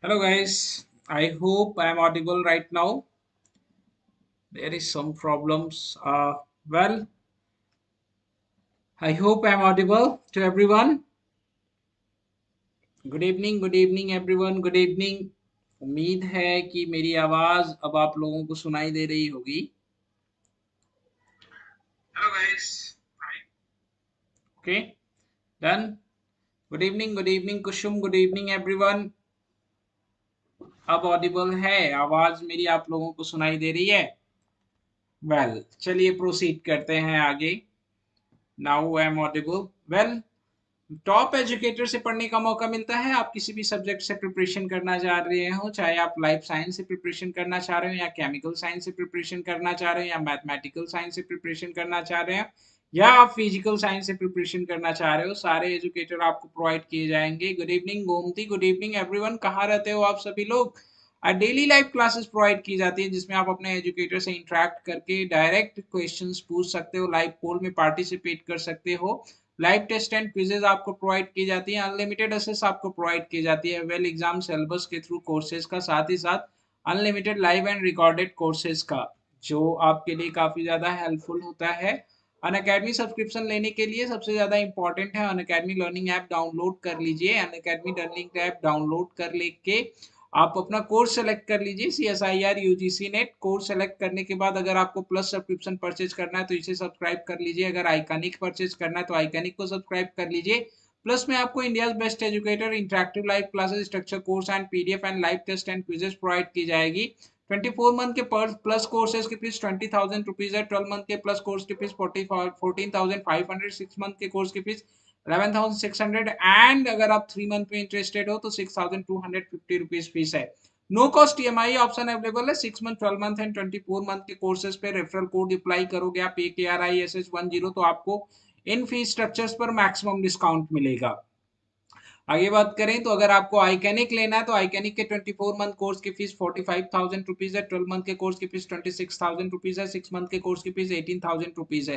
Hello guys, I hope I am audible right now. There is some problems. Well, I hope I am audible to everyone. Good evening everyone. Good evening. उम्मीद है कि मेरी आवाज अब आप लोगों को सुनाई दे रही होगी. Hello guys. Okay, done. Good evening Kushum. Good evening everyone. अब ऑडिबल है, आवाज मेरी आप लोगों को सुनाई दे रही है. वेल, चलिए प्रोसीड करते हैं आगे. Now I am audible. Well, top educator से पढ़ने का मौका मिलता है. आप किसी भी सब्जेक्ट से प्रिपरेशन करना चाह रहे हो, चाहे आप लाइफ साइंस से प्रिपरेशन करना चाह रहे हो या केमिकल साइंस से प्रिपरेशन करना चाह रहे हो या मैथमेटिकल साइंस से प्रिपरेशन करना चाह रहे हो या आप फिजिकल साइंस से प्रिपरेशन करना चाह रहे हो, सारे एजुकेटर आपको प्रोवाइड किए जाएंगे. Good evening Gomti. Good evening everyone. कहाँ रहते हो आप सभी लोग? डेली लाइव क्लासेस प्रोवाइड की जाती है जिसमें आप अपने एजुकेटर से इंटरेक्ट करके डायरेक्ट क्वेश्चंस पूछ सकते हो, लाइव पोल में पार्टिसिपेट कर सकते हो, लाइव टेस्ट एंड क्विजेज आपको प्रोवाइड की जाती है, अनलिमिटेड एसेस आपको प्रोवाइड की जाती है वेल एग्जाम सिलेबस के थ्रू कोर्सेज का, साथ ही साथ unlimited live and recorded courses का, जो आपके लिए काफी ज्यादा हेल्पफुल होता है. अनअकैडमी सब्सक्रिप्शन लेने के लिए सबसे ज्यादा इंपॉर्टेंट है अनअकैडमी लर्निंग ऐप डाउनलोड कर लीजिए. अनअकैडमी लर्निंग ऐप डाउनलोड कर लेके आप अपना कोर्स सेलेक्ट कर लीजिए. CSIR UGC net course select करने के बाद अगर आपको प्लस सब्सक्रिप्शन परचेज करना है तो इसे सब्सक्राइब कर लीजिए. अगर आइकनिक परचेज करना है तो आइकनिक को सब्सक्राइब कर लीजिए. प्लस में आपको India best educator interactive live classes, structure course and PDF and live test and quizzes provide की जाएगी. 24 मंथ के प्लस कोर्सेज की फीस 20,000 रुपीज है. 12 मंथ के प्लस कोर्स की फीस 14,500. 6 मंथ के कोर्स की फीस 11,600 एंड अगर आप 3 मंथ में इंटरेस्टेड हो तो 6,250 रुपीज फीस है. No cost EMI option available है. 6 मंथ, 12 मंथ एंड 24 मंथ के कोर्सेज पे रेफरल कोड अप्लाई करोगे आप AKRISS10 तो आपको इन फीस स्ट्रक्चर्स पर मैक्सिमम डिस्काउंट मिलेगा. आगे बात करें तो अगर आपको आइकैनिक लेना है तो आइकैनिक के 24 मंथ कोर्स की फीस 45,000 रुपीज है. 12 मंथ के कोर्स की फीस 26,000 रुपीज है. 6 मंथ के कोर्स की फीस 18,000 रुपीज है.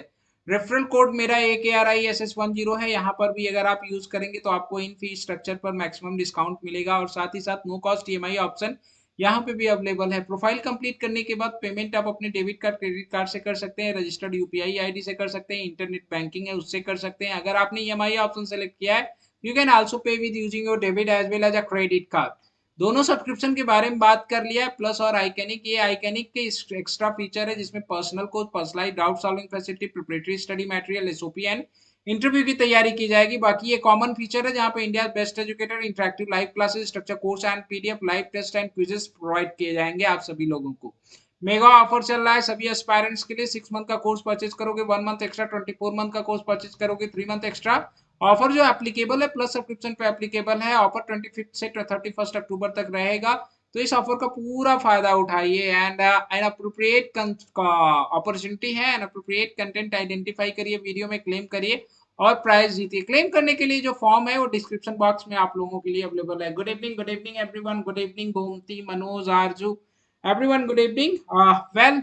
रेफरल कोड मेरा AKRISS10 है. यहाँ पर भी अगर आप यूज करेंगे तो आपको इन फीस स्ट्रक्चर पर मैक्सिमम डिस्काउंट मिलेगा और साथ ही साथ नो कॉस्ट EMI ऑप्शन यहाँ पे भी अवेलेबल है. प्रोफाइल कंप्लीट करने के बाद पेमेंट आप अपने डेबिट कार्ड, क्रेडिट कार्ड से कर सकते हैं, रजिस्टर्ड UPI ID से कर सकते हैं, इंटरनेट बैंकिंग है उससे कर सकते हैं. अगर आपने EMI ऑप्शन सेलेक्ट किया है you can also pay with using your debit as well as a credit card. दोनों सब्सक्रिप्शन के बारे में बात कर लिया है. प्लस और आइकैनिक, ये आइकैनिक के एक्स्ट्रा फीचर है जिसमें personal coach, personalised doubt solving facility, preparatory study material, SOP and interview की तैयारी की जाएगी. बाकी ये कॉमन फीचर है जहां पे India best educator interactive live classes, structure course and PDF, live test and quizzes provide किए जाएंगे आप सभी लोगों को. मेगा ऑफर चल रहा है सभी एस्पायरेंट्स के लिए. 6 मंथ का कोर्स परचेज करोगे 1 मंथ एक्स्ट्रा, 24 मंथ का कोर्स परचेज करोगे 3 मंथ एक्स्ट्रा. ऑफर जो एप्लीकेबल है प्लस सब्सक्रिप्शन पे एप्लीकेबल है. ऑफर 25 से 31 अक्टूबर तक रहेगा. तो इस ऑफर का पूरा फायदा उठाइए एंड एन अप्रोप्रिएट अपॉर्चुनिटी है. एन अप्रोप्रिएट कंटेंट आइडेंटिफाई करिए, वीडियो में क्लेम करिए और प्राइज जीतिए. क्लेम करने के लिए जो फॉर्म है वो डिस्क्रिप्शन बॉक्स में आप लोगों के लिए अवेलेबल है. Good evening everyone. Good evening Gomti, Manoj, आरजू, एवरीवन गुड इवनिंग. वेल,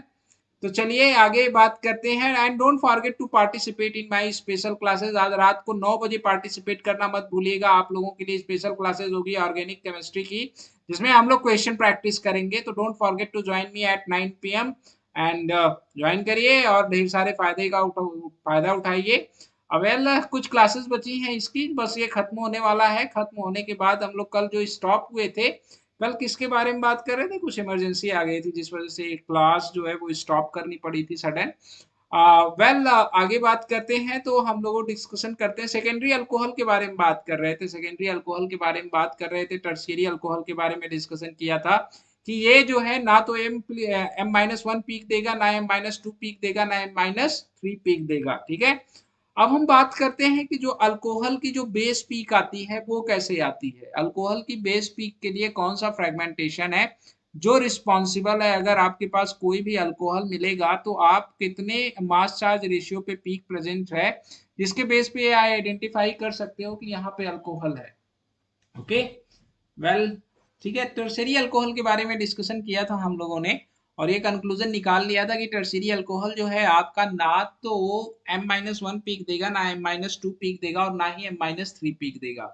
तो चलिए आगे बात करते हैं. And don't forget to participate in my special classes. आज रात को 9 बजे पार्टिसिपेट करना मत भूलिएगा. आप लोगों के लिए स्पेशल क्लासेस होगी ऑर्गेनिक केमिस्ट्री की, जिसमें हम लोग क्वेश्चन प्रैक्टिस करेंगे. तो don't forget to join me at 9 PM and join करिए और ढेर सारे फायदा उठाइए. अवेल, कुछ क्लासेस बची हैं इसकी, बस ये खत्म होने वाला है. खत्म होने के बाद हम लोग कल जो स्टॉप हुए थे, कल किसके बारे में बात कर रहे थे, कुछ इमरजेंसी आ गई थी जिस वजह से क्लास जो है वो स्टॉप करनी पड़ी थी सडन. वेल, आगे बात करते हैं तो हम लोग डिस्कशन करते हैं. सेकेंडरी अल्कोहल के बारे में बात कर रहे थे. सेकेंडरी अल्कोहल के बारे में बात कर रहे थे. टर्शियरी अल्कोहल के बारे में डिस्कशन किया था कि ये जो है ना तो M-1 पीक देगा, ना M-2 पीक देगा, ना M-3 पीक देगा. ठीक है. अब हम बात करते हैं कि जो अल्कोहल की जो बेस पीक आती है वो कैसे आती है. अल्कोहल की बेस पीक के लिए कौन सा फ्रेगमेंटेशन है जो रिस्पॉन्सिबल है. अगर आपके पास कोई भी अल्कोहल मिलेगा तो आप कितने मास चार्ज रेशियो पे पीक प्रेजेंट है, जिसके बेस पे आइडेंटिफाई कर सकते हो कि यहाँ पे अल्कोहल है. ओके. वेल, ठीक है. टर्शरी अल्कोहल के बारे में डिस्कशन किया था हम लोगों ने और ये कंक्लूजन निकाल लिया था कि टर्शरी अल्कोहल जो है आपका ना तो M-1 पीक देगा, ना M-2 पीक देगा और ना ही M-3 पीक देगा.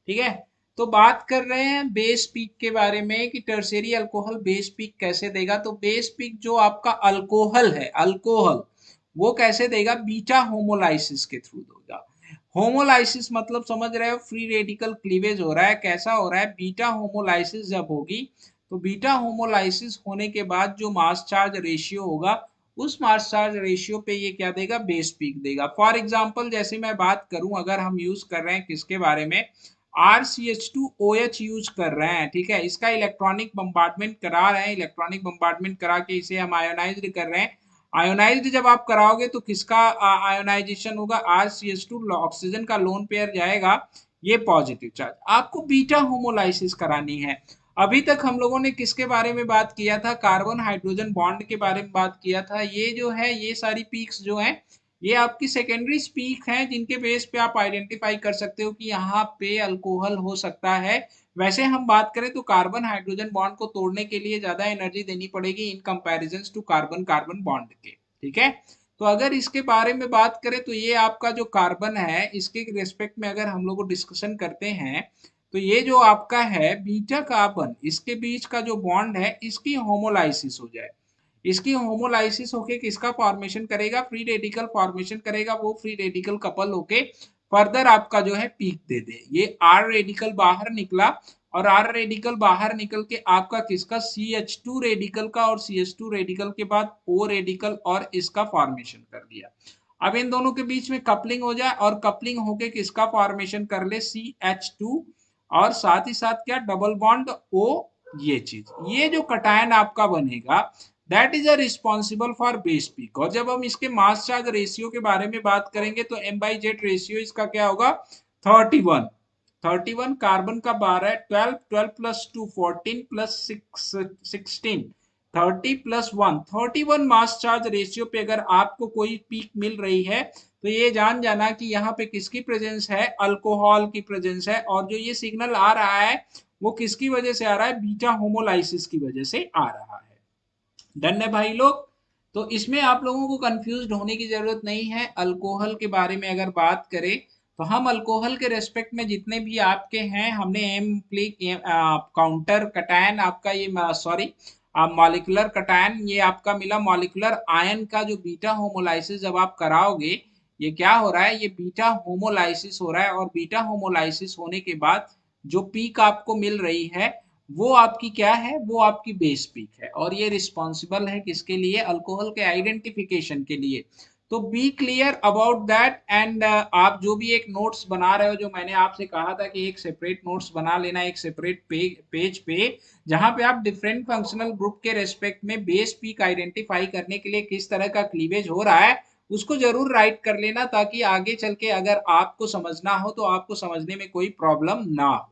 ठीक है. तो बात कर रहे हैं बेस पीक के बारे में कि टर्शियरी अल्कोहल बेस पीक कैसे देगा। तो बेस पीक जो आपका अल्कोहल है, अल्कोहल वो कैसे देगा, बीटा होमोलाइसिस के थ्रू देगा। होमोलाइसिस मतलब समझ रहे हो, फ्री रेडिकल क्लीवेज हो रहा है। कैसा हो रहा है, बीटा होमोलाइसिस जब होगी तो बीटा होमोलाइसिस होने के बाद जो मास चार्ज रेशियो होगा, उस मास चार्ज रेशियो पे ये क्या देगा, बेस पीक देगा। फॉर एग्जांपल जैसे मैं बात करूं, अगर हम यूज कर रहे हैं किसके बारे में, RCH2OH यूज कर रहे हैं, ठीक है, इसका इलेक्ट्रॉनिक बम्बार्डमेंट करा रहे हैं, इलेक्ट्रॉनिक बम्बार्डमेंट करा के इसे हम आयोनाइज्ड कर रहे हैं। आयोनाइज्ड जब आप कराओगे तो किसका आयोनाइजेशन होगा, RCH2, ऑक्सीजन का लोन पेयर जाएगा, ये पॉजिटिव चार्ज। आपको बीटा होमोलाइसिस करानी है। अभी तक हम लोगों ने किसके बारे में बात किया था, कार्बन हाइड्रोजन बॉन्ड के बारे में बात किया था। ये जो है, ये सारी पीक्स जो है, ये आपकी सेकेंडरी पीक हैं, जिनके बेस पे आप आइडेंटिफाई कर सकते हो कि यहाँ पे अल्कोहल हो सकता है। वैसे हम बात करें तो कार्बन हाइड्रोजन बॉन्ड को तोड़ने के लिए ज्यादा एनर्जी देनी पड़ेगी in comparison to carbon carbon bond के, ठीक है। तो अगर इसके बारे में बात करें तो ये आपका जो कार्बन है, इसके रेस्पेक्ट में अगर हम लोग डिस्कशन करते हैं, तो ये जो आपका है बीटा कार्बन, इसके बीच का जो बॉन्ड है, इसकी होमोलाइसिस हो जाए। इसकी होमोलाइसिस होके किसका फॉर्मेशन करेगा, फ्री रेडिकल फॉर्मेशन करेगा। वो फ्री रेडिकल कपल होके फर्दर आपका जो है पीक दे दे। ये आर रेडिकल बाहर निकला, और आर रेडिकल बाहर निकल के आपका किसका, CH2 रेडिकल का, और CH2 रेडिकल के बाद O रेडिकल और इसका फॉर्मेशन कर दिया। अब इन दोनों के बीच में कपलिंग हो जाए, और कपलिंग होके किसका फॉर्मेशन कर ले, CH2, और साथ ही साथ क्या, डबल बॉन्ड O। ये चीज, ये जो कटायन आपका बनेगा, that is a responsible for base peak. और जब हम इसके मास चार्ज रेशियो के बारे में बात करेंगे तो M/Z रेशियो इसका क्या होगा, 31। 31 कार्बन का 12 है, 12, 12 प्लस 2 14 प्लस 16 30 प्लस 1 31 मास चार्ज रेशियो पे अगर आपको कोई पीक मिल रही है, तो ये जान जाना कि यहाँ पे किसकी प्रेजेंस है, अल्कोहल की प्रेजेंस है। और जो ये सिग्नल आ रहा है वो किसकी वजह से आ रहा है, बीटा होमोलाइसिस की वजह से आ रहा है। डन है भाई लोग। तो इसमें आप लोगों को कंफ्यूज होने की जरूरत नहीं है। अल्कोहल के बारे में अगर बात करें तो हम अल्कोहल के रेस्पेक्ट में जितने भी आपके हैं, हमने एम प्लिक काउंटर कटायन आपका, ये सॉरी मॉलिक्यूलर कटायन, ये आपका मिला मॉलिक्यूलर आयन का जो बीटा होमोलाइसिस जब आप कराओगे, ये क्या हो रहा है, ये बीटा होमोलाइसिस हो रहा है। और बीटा होमोलाइसिस होने के बाद जो पीक आपको मिल रही है, वो आपकी क्या है, वो आपकी बेस पीक है। और ये रिस्पॉन्सिबल है किसके लिए, अल्कोहल के आइडेंटिफिकेशन के लिए। तो be clear about that. And आप जो भी एक नोट्स बना रहे हो, जो मैंने आपसे कहा था कि एक सेपरेट नोट्स बना लेना, एक सेपरेट पेज पे, जहां पे आप डिफरेंट फंक्शनल ग्रुप के रेस्पेक्ट में बेस पीक आइडेंटिफाई करने के लिए किस तरह का क्लीवेज हो रहा है, उसको जरूर राइट कर लेना, ताकि आगे चल के अगर आपको समझना हो तो आपको समझने में कोई प्रॉब्लम ना हो।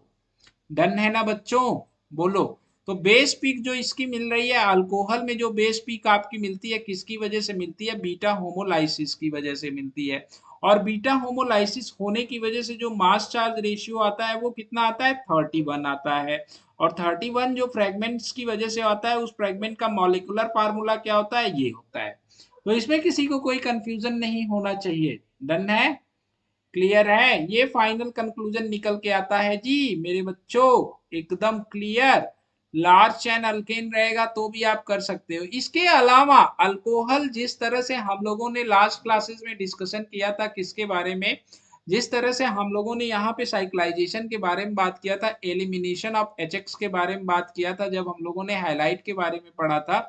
डन है ना बच्चों, बोलो। तो बेस पीक जो इसकी मिल रही है, अल्कोहल में जो बेस पीक आपकी मिलती है, किसकी वजह से मिलती है, बीटा होमोलाइसिस की वजह से मिलती है। और बीटा होमोलाइसिस होने की वजह से जो मास चार्ज रेशियो आता है वो कितना आता है, 31 आता है। और 31 जो फ्रेगमेंट्स की वजह से आता है, उस फ्रेगमेंट का मॉलिक्यूलर फार्मूला क्या होता है, ये होता है। तो इसमें किसी को कोई कंफ्यूजन नहीं होना चाहिए। डन है, क्लियर है, ये फाइनल कंक्लूजन निकल के आता है जी मेरे बच्चों, एकदम क्लियर। लार्ज चैन अल्केन रहेगा तो भी आप कर सकते हो। इसके अलावा अल्कोहल, जिस तरह से हम लोगों ने लास्ट क्लासेस में डिस्कशन किया था किसके बारे में, जिस तरह से हम लोगों ने यहाँ पे साइक्लाइजेशन के बारे में बात किया था, एलिमिनेशन ऑफ HX के बारे में बात किया था, जब हम लोगों ने हाइलाइट के बारे में पढ़ा था,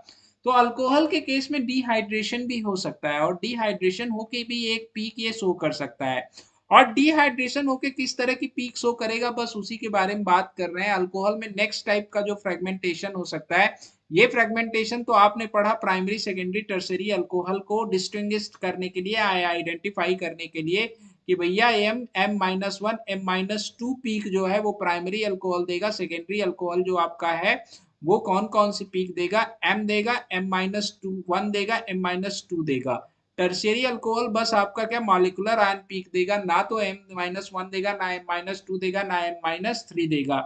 तो अल्कोहल के केस में डिहाइड्रेशन भी हो सकता है, और डिहाइड्रेशन होके भी एक पीक ये शो कर सकता है। और डिहाइड्रेशन होके किस तरह की पीक शो करेगा, बस उसी के बारे में बात कर रहे हैं। अल्कोहल में नेक्स्ट टाइप का जो फ्रेगमेंटेशन हो सकता है, ये फ्रेगमेंटेशन तो आपने पढ़ा प्राइमरी सेकेंडरी टर्सरी अल्कोहल को डिस्टिंग्विश करने के लिए, आइडेंटिफाई करने के लिए, कि भैया M-1 M-2 पीक जो है वो प्राइमरी अल्कोहल देगा, सेकेंडरी अल्कोहल जो आपका है वो कौन कौन सी पीक देगा, M देगा, M-1 देगा, M-2 देगा। टर्शियरी अल्कोहल बस आपका क्या, मॉलिक्यूलर आयन पीक देगा, ना तो M-1 देगा, ना M-2 देगा, ना M-3 देगा।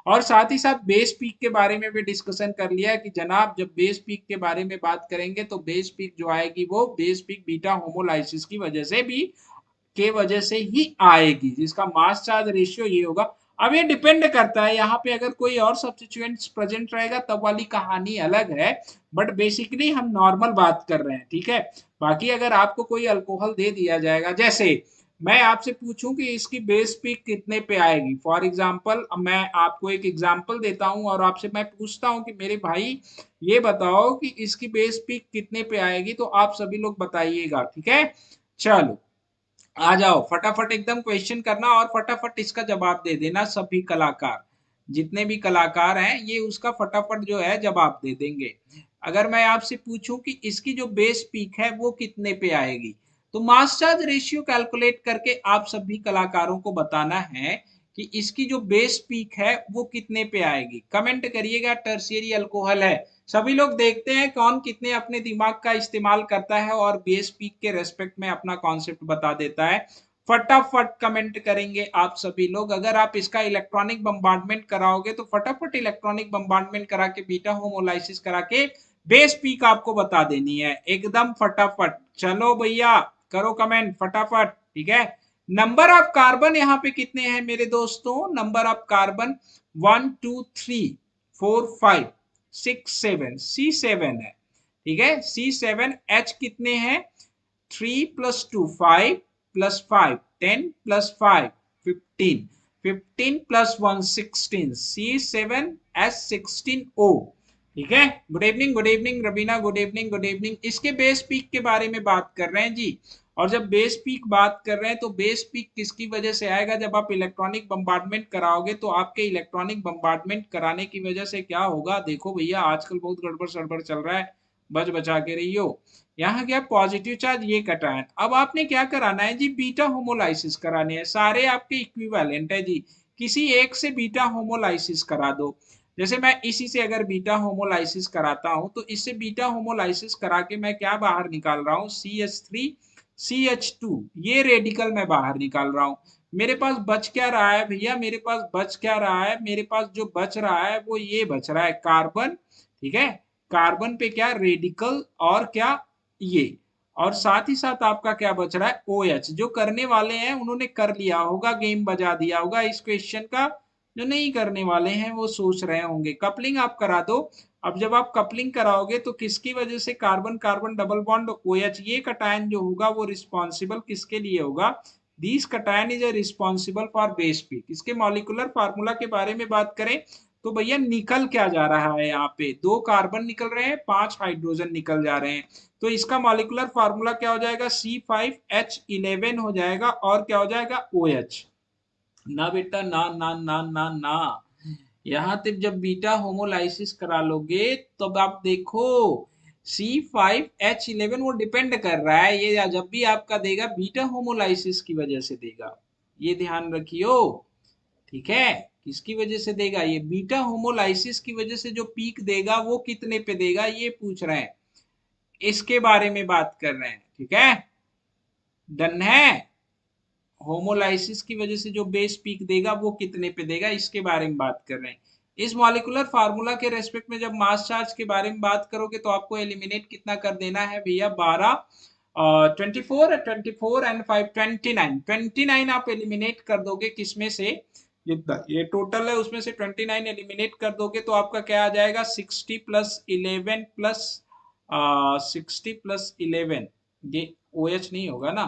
और साथ ही साथ बेस पीक के बारे में भी डिस्कशन कर लिया कि जनाब जब बेस पीक के बारे में बात करेंगे तो बेस पीक जो आएगी वो बेस पीक बीटा होमोलाइसिस की वजह से भी, के वजह से ही आएगी, जिसका मास चार्ज रेशियो ये होगा। अब ये डिपेंड करता है, यहाँ पे अगर कोई और सब्स्टिट्यूएंट्स प्रेजेंट रहेगा तब वाली कहानी अलग है, बट बेसिकली हम नॉर्मल बात कर रहे हैं, ठीक है। बाकी अगर आपको कोई अल्कोहल दे दिया जाएगा, जैसे मैं आपसे पूछूं कि इसकी बेस पीक कितने पे आएगी, फॉर एग्जांपल मैं आपको एक एग्जांपल देता हूं और आपसे मैं पूछता हूं कि मेरे भाई ये बताओ कि इसकी बेस पीक कितने पे आएगी, तो आप सभी लोग बताइएगा, ठीक है। चलो आ जाओ, फटाफट एकदम क्वेश्चन करना और फटाफट इसका जवाब दे देना, सभी कलाकार जितने भी कलाकार हैं ये उसका फटाफट जो है जवाब दे देंगे। अगर मैं आपसे पूछूं कि इसकी जो बेस पीक है वो कितने पे आएगी, तो मास चार्ज रेशियो कैलकुलेट करके आप सभी कलाकारों को बताना है कि इसकी जो बेस पीक है वो कितने पे आएगी। कमेंट करिएगा, टर्शियरी अल्कोहल है। सभी लोग देखते हैं कौन कितने अपने दिमाग का इस्तेमाल करता है और बेस पीक के रेस्पेक्ट में अपना कॉन्सेप्ट बता देता है। फटाफट कमेंट करेंगे आप सभी लोग। अगर आप इसका इलेक्ट्रॉनिक बम्बार्डमेंट कराओगे तो फटाफट इलेक्ट्रॉनिक बम्बार्डमेंट करा के बीटा होमोलाइसिस करा के बेस पीक आपको बता देनी है एकदम फटाफट। चलो भैया करो कमेंट फटाफट, ठीक है। नंबर ऑफ कार्बन यहाँ पे कितने हैं मेरे दोस्तों, नंबर ऑफ कार्बन 1 2 3 4 5 6 7, C7 है, ठीक है। C7, H कितने हैं, 3 + 2 5 + 5 10 + 5 15, 15 + 1 16, C7H16O, ठीक है। Good evening good evening Rabina, good evening good evening. इसके बेस पीक के बारे में बात कर रहे हैं जी। और जब बेस पीक बात कर रहे हैं तो बेस पीक किसकी वजह से आएगा, जब आप इलेक्ट्रॉनिक बम्बार्डमेंट कराओगे तो आपके इलेक्ट्रॉनिक बम्बार्डमेंट कराने की वजह से क्या होगा, देखो भैया आजकल बहुत गड़बड़ सड़बड़ चल रहा है, बच बचा के रहियो। यहाँ क्या पॉजिटिव चार्ज ये कटायन, अब आपने क्या कराना है जी, बीटा होमोलाइसिस कराने हैं, सारे आपके इक्विवेलेंट है जी, किसी एक से बीटा होमोलाइसिस करा दो। जैसे मैं इसी से अगर बीटा होमोलाइसिस कराता हूं तो इससे बीटा होमोलाइसिस करा के मैं क्या बाहर निकाल रहा हूं, CH3CH2, ये रेडिकल मैं बाहर निकाल रहा हूं। मेरे पास बच क्या रहा है भैया, मेरे पास बच क्या रहा है, मेरे पास जो बच रहा है वो ये बच रहा है कार्बन, ठीक है। कार्बन पे क्या रेडिकल और क्या ये, और साथ ही साथ आपका क्या बच रहा है OH। जो करने वाले हैं उन्होंने कर लिया होगा, गेम बजा दिया होगा इस क्वेश्चन का, जो नहीं करने वाले हैं वो सोच रहे होंगे। कपलिंग आप करा दो। अब जब आप कपलिंग कराओगे तो किसकी वजह से, carbon carbon double bond OH, ये कटायन जो होगा वो रिस्पॉन्सिबल किसके लिए होगा, this cation is responsible for base peak. इसके मॉलिक्यूलर फार्मूला के बारे में बात करें तो भैया निकल क्या जा रहा है, यहाँ पे 2 कार्बन निकल रहे हैं, 5 हाइड्रोजन निकल जा रहे हैं। तो इसका मॉलिक्यूलर फार्मूला क्या हो जाएगा, C5H11 हो जाएगा, और क्या हो जाएगा OH। ना बेटा ना ना ना ना ना, यहाँ तक जब बीटा होमोलाइसिस करा लोगे तब आप देखो C5H11 वो डिपेंड कर रहा है, ये जब भी आपका देगा बीटा होमोलाइसिस की वजह से देगा, ये ध्यान रखियो, ठीक है। किसकी वजह से देगा, ये बीटा होमोलाइसिस की वजह से जो पीक देगा वो कितने पे देगा ये पूछ रहे हैं, इसके बारे में बात कर रहे हैं, ठीक है। डन है, होमोलाइसिस की वजह से जो बेस पीक देगा वो कितने पे देगा इसके बारे में बात कर रहे हैं। इस मॉलिक्यूलर फार्मूला के रेस्पेक्ट में जब मास चार्ज के बारे में बात करोगे तो आपको एलिमिनेट कितना कर देना है भैया, 12 24 एंड 5 29 आप एलिमिनेट कर दोगे, किसमें से, ये टोटल है उसमें से 29 एलिमिनेट कर दोगे तो आपका क्या आ जाएगा, 60 + 11 प्लस 60 + 11, ये OH नहीं होगा ना,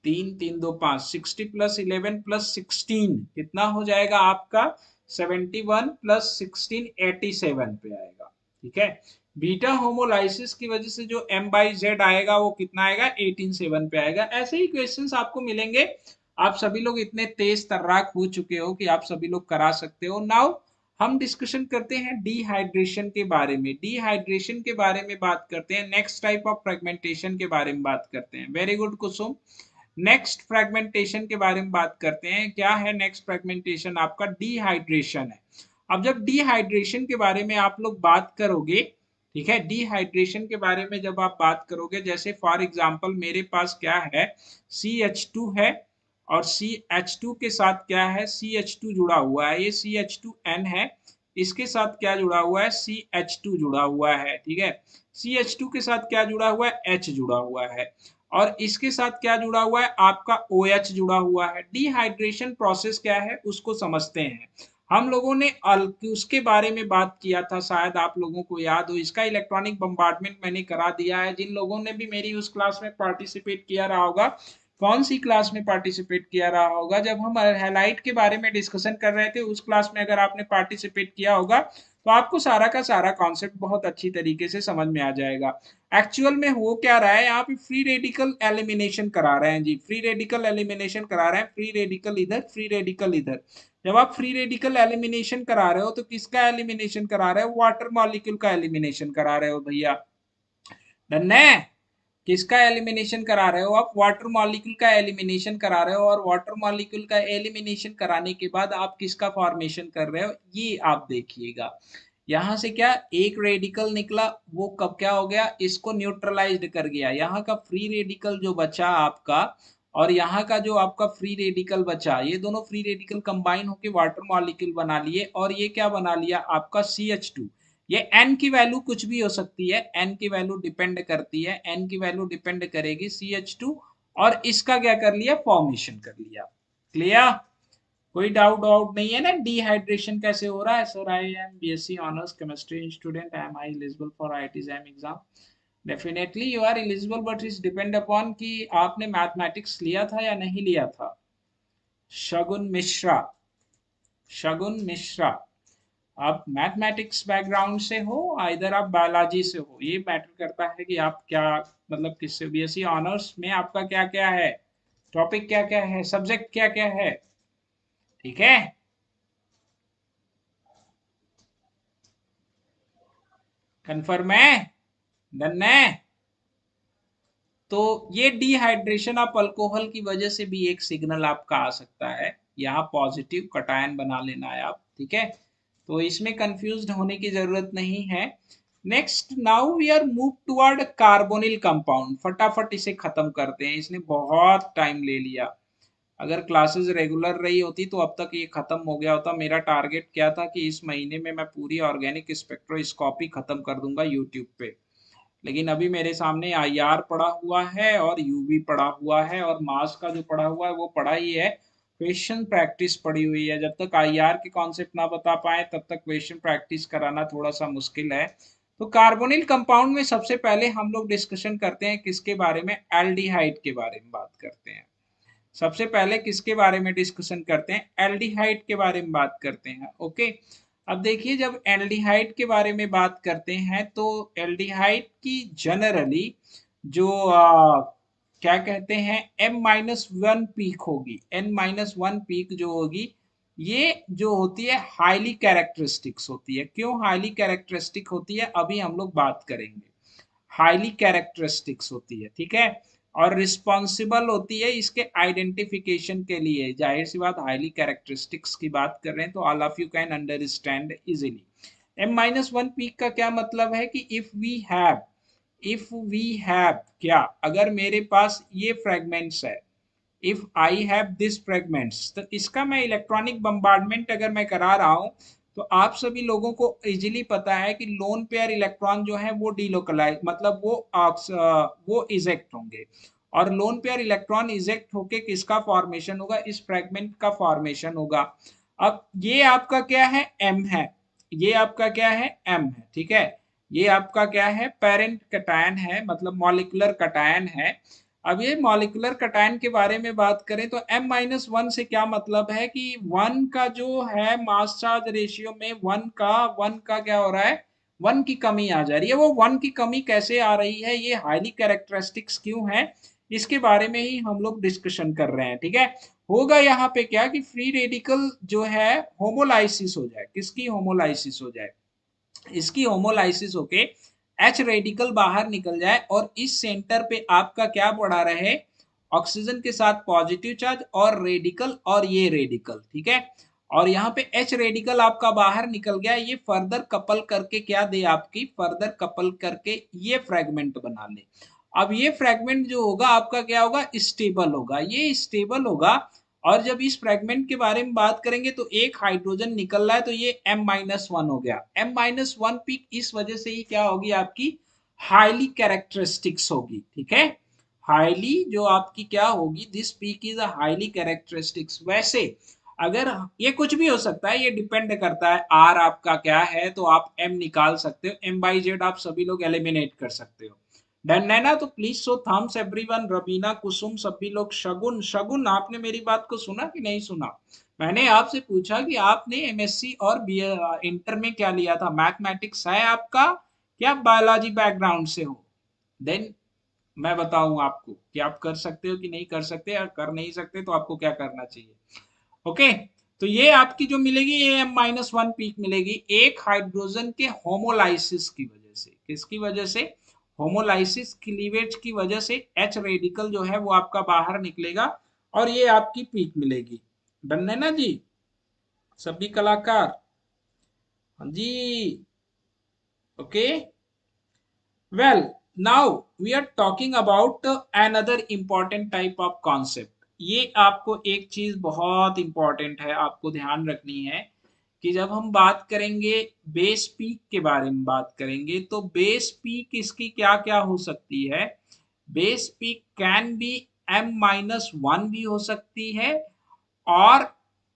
3 3 2 5, 60 + 11 + 16 कितना हो जाएगा आपका, 71 + 16 87 पे आएगा, ठीक है। बीटा होमोलाइसिस की वजह से जो M/Z आएगा वो कितना आएगा, 187 पे आएगा। ऐसे ही क्वेश्चंस आपको मिलेंगे। आप सभी लोग इतने तेज तर्राक हो चुके हो कि आप सभी लोग करा सकते हो। नाउ हम डिस्कशन करते हैं डिहाइड्रेशन के बारे में, डिहाइड्रेशन के बारे में बात करते हैं, नेक्स्ट टाइप ऑफ फ्रेगमेंटेशन के बारे में बात करते हैं। वेरी गुड कुसुम, नेक्स्ट फ्रेगमेंटेशन के बारे में बात करते हैं। क्या है नेक्स्ट फ्रेगमेंटेशन, आपका डिहाइड्रेशन है। अब जब डिहाइड्रेशन के बारे में आप लोग बात करोगे, ठीक है, डिहाइड्रेशन के बारे में जब आप बात करोगे, जैसे फॉर एग्जांपल मेरे पास क्या है, CH2 है, और CH2 के साथ क्या है, CH2 जुड़ा हुआ है, ये CH2N है, इसके साथ क्या जुड़ा हुआ है, CH2 जुड़ा हुआ है, ठीक है। CH2 के साथ क्या जुड़ा हुआ है, H जुड़ा हुआ है। और इसके साथ क्या जुड़ा हुआ है, आपका OH जुड़ा हुआ है। डिहाइड्रेशन प्रोसेस क्या है उसको समझते हैं। हम लोगों ने उसके बारे में बात किया था, शायद आप लोगों को याद हो। इसका इलेक्ट्रॉनिक बम्बार्डमेंट मैंने करा दिया है। जिन लोगों ने भी मेरी उस क्लास में पार्टिसिपेट किया रहा होगा, कौन सी क्लास में पार्टिसिपेट किया रहा होगा, जब हम हैलाइट के बारे में डिस्कशन कर रहे थे उस क्लास में अगर आपने पार्टिसिपेट किया होगा तो आपको सारा का सारा कॉन्सेप्ट बहुत अच्छी तरीके से समझ में आ जाएगा। एक्चुअल में हो क्या रहा है, यहाँ पे फ्री रेडिकल एलिमिनेशन करा रहे हैं जी, फ्री रेडिकल एलिमिनेशन करा रहे हैं। फ्री रेडिकल इधर, फ्री रेडिकल इधर। जब आप फ्री रेडिकल एलिमिनेशन करा रहे हो तो किसका एलिमिनेशन करा रहे हो, वाटर मॉलिक्यूल का एलिमिनेशन करा रहे हो भैया। डन है। किसका एलिमिनेशन करा रहे हो आप, वाटर मॉलिक्यूल का एलिमिनेशन करा रहे हो। और वाटर मॉलिक्यूल का एलिमिनेशन कराने के बाद आप किसका फॉर्मेशन कर रहे हो, ये आप देखिएगा। यहां से क्या एक रेडिकल निकला, वो कब क्या हो गया, इसको न्यूट्रलाइज्ड कर गया। यहाँ का फ्री रेडिकल जो बचा आपका और यहाँ का जो आपका फ्री रेडिकल बचा, ये दोनों फ्री रेडिकल कंबाइन होकर वाटर मॉलिक्यूल बना लिए। और ये क्या बना लिया आपका CH2। ये n की वैल्यू कुछ भी हो सकती है, n की वैल्यू डिपेंड करती है, n की वैल्यू डिपेंड करेगी CH2। और इसका क्या कर लिया, फॉर्मेशन कर लिया। क्लियर, कोई डाउट डाउट नहीं है ना। डिहाइड्रेशन कैसे हो रहा है, sir I am BSc honours chemistry student, I am I eligible for IIT JAM exam. Definitely you are eligible, but is depend upon कि आपने मैथमेटिक्स लिया था या नहीं लिया था। शगुन मिश्रा, शगुन मिश्रा, आप मैथमेटिक्स बैकग्राउंड से हो, इधर आप बायोलॉजी से हो, ये मैटर करता है कि आप क्या, मतलब किससे। BSc ऑनर्स में आपका क्या क्या है, टॉपिक क्या क्या है, सब्जेक्ट क्या क्या है, ठीक है। कंफर्म है, डन है। तो ये डिहाइड्रेशन ऑफ अल्कोहल की वजह से भी एक सिग्नल आपका आ सकता है। यहाँ पॉजिटिव कटायन बना लेना है आप, ठीक है। तो इसमें कंफ्यूज्ड होने की जरूरत नहीं है। Next, now we are move toward carbonyl compound. फटाफट इसे खत्म करते हैं, इसने बहुत टाइम ले लिया। अगर क्लासेस रेगुलर रही होती तो अब तक ये खत्म हो गया होता। मेरा टारगेट क्या था कि इस महीने में मैं पूरी ऑर्गेनिक स्पेक्ट्रोस्कोपी खत्म कर दूंगा यूट्यूब पे। लेकिन अभी मेरे सामने IR पड़ा हुआ है और UV पड़ा हुआ है और मास का जो पड़ा हुआ है वो पड़ा ही है। क्वेश्चन प्रैक्टिस पड़ी हुई है। जब तक IR के कॉन्सेप्ट ना बता पाए तब तक क्वेश्चन प्रैक्टिस कराना थोड़ा सा मुश्किल है। तो कार्बोनिल कंपाउंड में सबसे पहले हम लोग डिस्कशन करते हैं किसके बारे में, एल्डिहाइड के बारे में बात करते हैं। सबसे पहले किसके बारे में डिस्कशन करते हैं, एल्डिहाइड के बारे में बात करते हैं। ओके, अब देखिए जब एल्डिहाइड के बारे में बात करते हैं तो एल्डिहाइड की जनरली जो क्या कहते हैं, M-1 पीक होगी, N-1 पीक जो होगी, ये जो होती है हाईली कैरेक्टरिस्टिक्स होती है। क्यों हाईली कैरेक्टरिस्टिक होती है, अभी हम लोग बात करेंगे। हाईली कैरेक्टरिस्टिक्स होती है, ठीक है। और रिस्पॉन्सिबल होती है इसके आइडेंटिफिकेशन के लिए। जाहिर सी बात, हाईली कैरेक्टरिस्टिक्स की बात कर रहे हैं तो all of you can understand easily. M-1 peak का क्या मतलब है कि इफ वी हैव क्या, अगर मेरे पास ये फ्रेगमेंट्स है, if I have this fragments, तो इसका मैं इलेक्ट्रॉनिक बम्बार्डमेंट अगर मैं करा रहा हूं तो आप सभी लोगों को इजीली पता है कि लोन पेयर इलेक्ट्रॉन जो है वो डीलोकलाइज, मतलब वो इजेक्ट होंगे। और लोन पेयर इलेक्ट्रॉन इजेक्ट होके किसका फॉर्मेशन होगा, इस फ्रेगमेंट का फॉर्मेशन होगा। अब ये आपका क्या है, एम है, ये आपका क्या है, एम है, ठीक है। ये आपका क्या है, पेरेंट कटायन है, मतलब मॉलिक्यूलर कटायन है। अब ये मॉलिक्यूलर कटायन के बारे में बात करें तो M-1 से क्या मतलब है कि वन का जो है मास चार्ज रेशियो में वन का क्या हो रहा है, वन की कमी आ जा रही है। वो वन की कमी कैसे आ रही है, ये हाईली कैरेक्टरिस्टिक्स क्यों है, इसके बारे में ही हम लोग डिस्कशन कर रहे हैं, ठीक है। होगा यहाँ पे क्या कि फ्री रेडिकल जो है होमोलाइसिस हो जाए, किसकी होमोलाइसिस हो जाए, इसकी होमोलाइसिस होके H रेडिकल बाहर निकल जाए और इस सेंटर पे आपका क्या पड़ा रहे, ऑक्सीजन के साथ पॉजिटिव चार्ज और रेडिकल, और ये रेडिकल, ठीक है। और यहाँ पे H रेडिकल आपका बाहर निकल गया, ये फर्दर कपल करके क्या दे, आपकी फर्दर कपल करके ये फ्रेगमेंट बना ले। अब ये फ्रेगमेंट जो होगा आपका क्या होगा, स्टेबल होगा, ये स्टेबल होगा। और जब इस फ्रेगमेंट के बारे में बात करेंगे तो एक हाइड्रोजन निकल रहा है तो ये M-1 हो गया। M-1 पीक इस वजह से ही क्या होगी आपकी, हाईली कैरेक्टरिस्टिक्स होगी, ठीक है। हाईली जो आपकी क्या होगी, this peak is a highly characteristics. वैसे अगर ये कुछ भी हो सकता है, ये डिपेंड करता है आर आपका क्या है, तो आप एम निकाल सकते हो, एम बाई जेड आप सभी लोग एलिमिनेट कर सकते हो। डन है ना? तो please show Thums everyone, Rabina, कुसुम, सभी लोग। शगुन, शगुन आपने मेरी बात को सुना कि नहीं सुना? मैंने आपसे पूछा कि आपने एमएससी और बी इंटर में क्या लिया था, मैथमेटिक्स है आपका, क्या बायोलॉजी बैकग्राउंड से हो? देन मैं बताऊं आपको कि आप कर सकते हो कि नहीं कर सकते, या कर नहीं सकते तो आपको क्या करना चाहिए। ओके, तो ये आपकी जो मिलेगी, ये M-1 पीक मिलेगी एक हाइड्रोजन के होमोलाइसिस की वजह से। किसकी वजह से? होमोलाइसिस क्लीवेज की वजह से H रेडिकल जो है वो आपका बाहर निकलेगा और ये आपकी पीक मिलेगी। डन है ना जी सभी कलाकार? हाँ जी। Okay, well, now we are talking about another important type of concept. ये आपको एक चीज बहुत इंपॉर्टेंट है, आपको ध्यान रखनी है कि जब हम बात करेंगे बेस पीक के बारे में बात करेंगे, तो बेस पीक इसकी क्या क्या हो सकती है। Base peak can be M-1 भी हो सकती है, और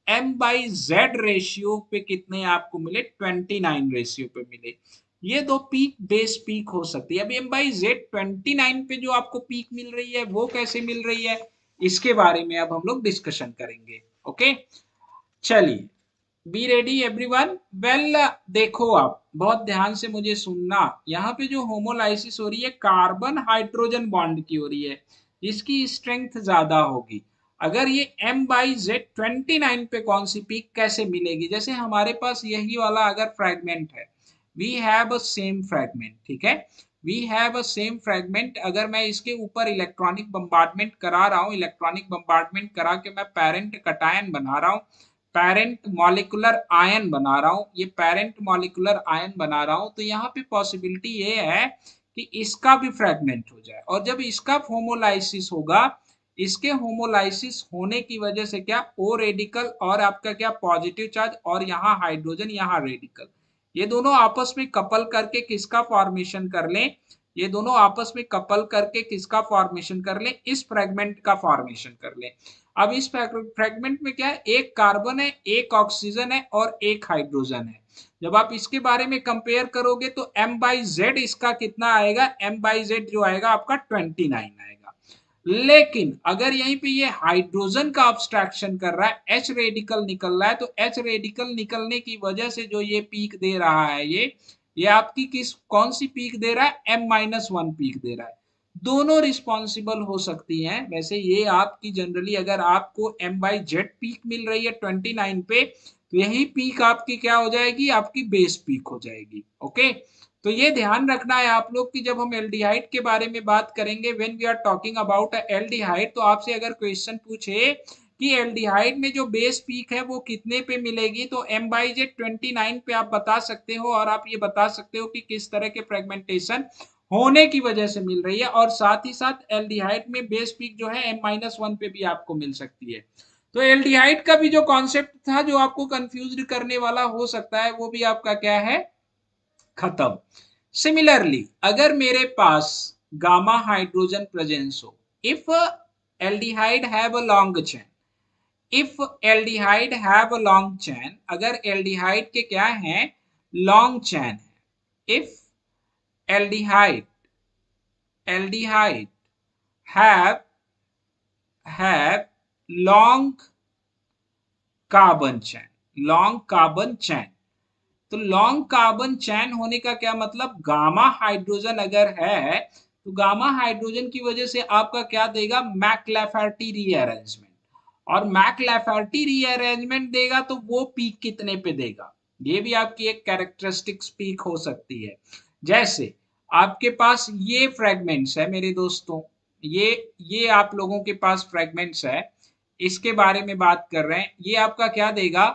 M/Z रेशियो पे कितने आपको मिले, 29 रेशियो पे मिले। ये दो पीक बेस पीक हो सकती है। अभी M/Z 29 पे जो आपको पीक मिल रही है वो कैसे मिल रही है, इसके बारे में अब हम लोग डिस्कशन करेंगे। ओके, चलिए, बी रेडी एवरीवन। वेल, देखो आप बहुत ध्यान से मुझे सुनना। यहाँ पे जो होमोलाइसिस हो रही है कार्बन हाइड्रोजन बॉन्ड की हो रही है, इसकी स्ट्रेंथ ज्यादा होगी। अगर ये M/Z 29 पे कौन सी पीक कैसे मिलेगी, जैसे हमारे पास यही वाला अगर फ्रैगमेंट है, we have a same fragment, ठीक है, we have a same fragment. अगर मैं इसके ऊपर इलेक्ट्रॉनिक बम्बार्डमेंट करा रहा हूँ, इलेक्ट्रॉनिक बम्बार्डमेंट करा के मैं पेरेंट कटायन बना रहा हूँ, पेरेंट मॉलिक्यूलर आयन बना रहा हूं, ये पेरेंट मॉलिक्यूलर आयन बना रहा हूं, तो यहाँ पे पॉसिबिलिटी ये है कि इसका भी फ्रेगमेंट हो जाए। और जब इसका होमोलाइसिस होगा, इसके होमोलाइसिस होने की वजह से क्या, ओ रेडिकल और आपका क्या पॉजिटिव चार्ज, और यहाँ हाइड्रोजन यहाँ रेडिकल, ये दोनों आपस में कपल करके किसका फॉर्मेशन कर लें, ये दोनों आपस में कपल करके किसका फॉर्मेशन कर लें, इस फ्रेगमेंट का फॉर्मेशन कर लें। अब इस फ्रेगमेंट में क्या है, एक कार्बन है, एक ऑक्सीजन है और एक हाइड्रोजन है। जब आप इसके बारे में कंपेयर करोगे तो M/Z इसका कितना आएगा, M/Z जो आएगा आपका 29 आएगा। लेकिन अगर यहीं पे ये हाइड्रोजन का ऑब्स्ट्रैक्शन कर रहा है, H रेडिकल निकल रहा है, तो H रेडिकल निकलने की वजह से जो ये पीक दे रहा है, ये आपकी किस कौन सी पीक दे रहा है, M-1 पीक दे रहा है। दोनों रिस्पॉन्सिबल हो सकती हैं। वैसे ये आपकी जनरली अगर आपको M/Z पीक मिल रही है 29 पे, तो यही पीक आपकी क्या हो जाएगी, आपकी बेस पीक हो जाएगी। ओके, तो ये ध्यान रखना है आप लोग कि जब हम एल्डिहाइड के बारे में बात करेंगे, when we are talking about aldehyde, तो आपसे अगर क्वेश्चन पूछे कि एल्डिहाइड में जो बेस पीक है वो कितने पे मिलेगी, तो M/Z 29 पे आप बता सकते हो, और आप ये बता सकते हो कि किस तरह के फ्रेगमेंटेशन होने की वजह से मिल रही है। और साथ ही साथ एल्डिहाइड में बेस पीक जो है M-1 पे भी आपको मिल सकती है। तो एल्डिहाइड का भी जो कॉन्सेप्ट था जो आपको कंफ्यूज करने वाला हो सकता है, वो भी आपका क्या है, खत्म। सिमिलरली अगर मेरे पास गामा हाइड्रोजन प्रेजेंस हो, if aldehyde have a long chain, if aldehyde have a long chain, अगर एल्डिहाइड के क्या है, लॉन्ग चेन है, if aldehyde aldehyde have have long carbon chain, long carbon चैन। तो लॉन्ग कार्बन चैन होने का क्या मतलब, गामा हाइड्रोजन अगर है, तो गामा हाइड्रोजन की वजह से आपका क्या देगा, मैक्लाफेर्टी रीअरेंजमेंट। और मैक्लाफेर्टी रीअरेंजमेंट देगा तो वो पीक कितने पे देगा, ये भी आपकी एक कैरेक्टरिस्टिक्स पीक हो सकती है। जैसे आपके पास ये फ्रेगमेंट्स है मेरे दोस्तों, ये आप लोगों के पास फ्रेगमेंट्स है, इसके बारे में बात कर रहे हैं, ये आपका क्या देगा,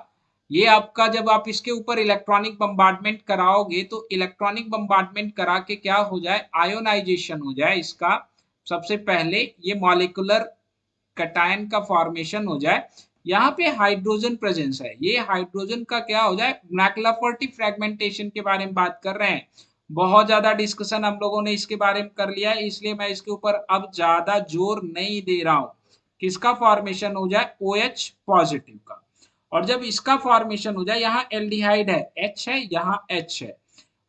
ये आपका जब आप इसके ऊपर इलेक्ट्रॉनिक बम्बार्डमेंट कराओगे, तो इलेक्ट्रॉनिक बम्बार्डमेंट करा के क्या हो जाए, आयोनाइजेशन हो जाए इसका, सबसे पहले ये मॉलिक्यूलर कटायन का फॉर्मेशन हो जाए, यहाँ पे हाइड्रोजन प्रेजेंस है, ये हाइड्रोजन का क्या हो जाए, मैक्लाफर्टी फ्रेगमेंटेशन के बारे में बात कर रहे हैं, बहुत ज्यादा डिस्कशन हम लोगों ने इसके बारे में कर लिया है, इसलिए मैं इसके ऊपर अब ज्यादा जोर नहीं दे रहा हूं। किसका फॉर्मेशन हो जाए, OH पॉजिटिव का। और जब इसका फॉर्मेशन हो जाए, यहाँ एल्डिहाइड है, H है, यहाँ H है,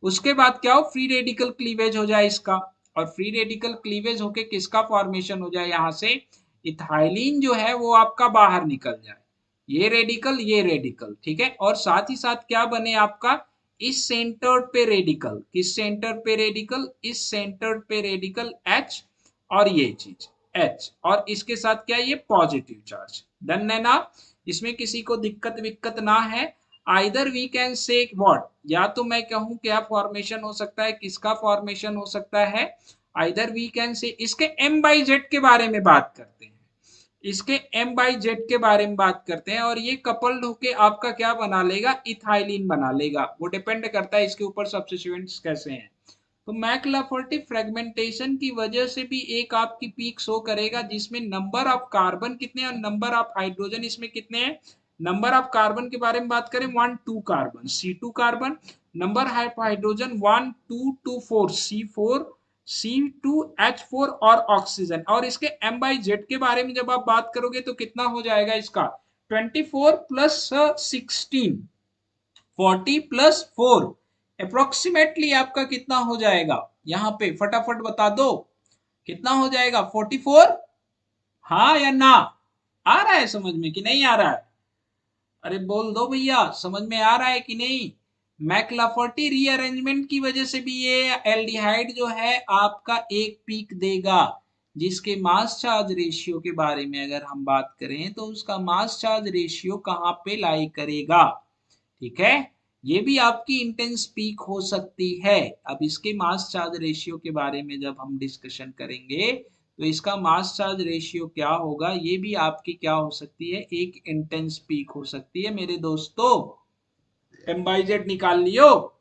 उसके बाद क्या हो, फ्री रेडिकल क्लीवेज हो जाए इसका। और फ्री रेडिकल क्लीवेज होके किसका फॉर्मेशन हो जाए, यहां से इथाइलिन जो है वो आपका बाहर निकल जाए, ये रेडिकल, ठीक है। और साथ ही साथ क्या बने आपका, इस सेंटर्ड पे रेडिकल, किस सेंटर पे रेडिकल, इस सेंटर्ड पे रेडिकल H, और ये चीज H, और इसके साथ क्या है, ये पॉजिटिव चार्ज। डन है ना, इसमें किसी को दिक्कत विक्कत ना है। Either we can say what, या तो मैं कहूं क्या फॉर्मेशन हो सकता है, किसका फॉर्मेशन हो सकता है, आइदर वी कैन से, इसके M बाई जेड के बारे में बात करते हैं, इसके M बाई जेड के बारे में बात करते हैं। और ये कपल्ड होके आपका क्या बना लेगा, इथाइलिन बना लेगा। वो डिपेंड करता है इसके ऊपर सब्स्टिट्यूएंट्स कैसे हैं। तो मैक्लाफर्टी फ्रेगमेंटेशन की वजह से भी एक आपकी पीक शो करेगा, जिसमें नंबर ऑफ कार्बन कितने हैं और नंबर ऑफ हाइड्रोजन इसमें कितने हैं। नंबर ऑफ कार्बन के बारे में बात करें, 1 2 carbon, C2 carbon. Number of hydrogen 1 2 2 4, C4 C2H4 और ऑक्सीजन। और इसके M बाई जेड के बारे में जब आप बात करोगे तो कितना हो जाएगा इसका, 24 प्लस 16, 40 प्लस 4, अप्रोक्सीमेटली आपका कितना हो जाएगा, यहां पे फटाफट बता दो कितना हो जाएगा, 44। हाँ या ना, आ रहा है समझ में कि नहीं आ रहा है, अरे बोल दो भैया, समझ में आ रहा है कि नहीं। मैक्लाफर्टी रीअरेंजमेंट की वजह से भी ये एल्डिहाइड जो है आपका एक पीक देगा, जिसके मास चार्ज रेशियो के बारे में अगर हम बात करें तो उसका मास चार्ज रेशियो कहाँ पे लाई करेगा, ठीक है। ये भी आपकी इंटेंस पीक हो सकती है। अब इसके मास चार्ज रेशियो के बारे में जब हम डिस्कशन करेंगे तो इसका मास चार्ज रेशियो क्या होगा, ये भी आपकी क्या हो सकती है, एक इंटेंस पीक हो सकती है मेरे दोस्तों। M बाई जेड निकाल लियो,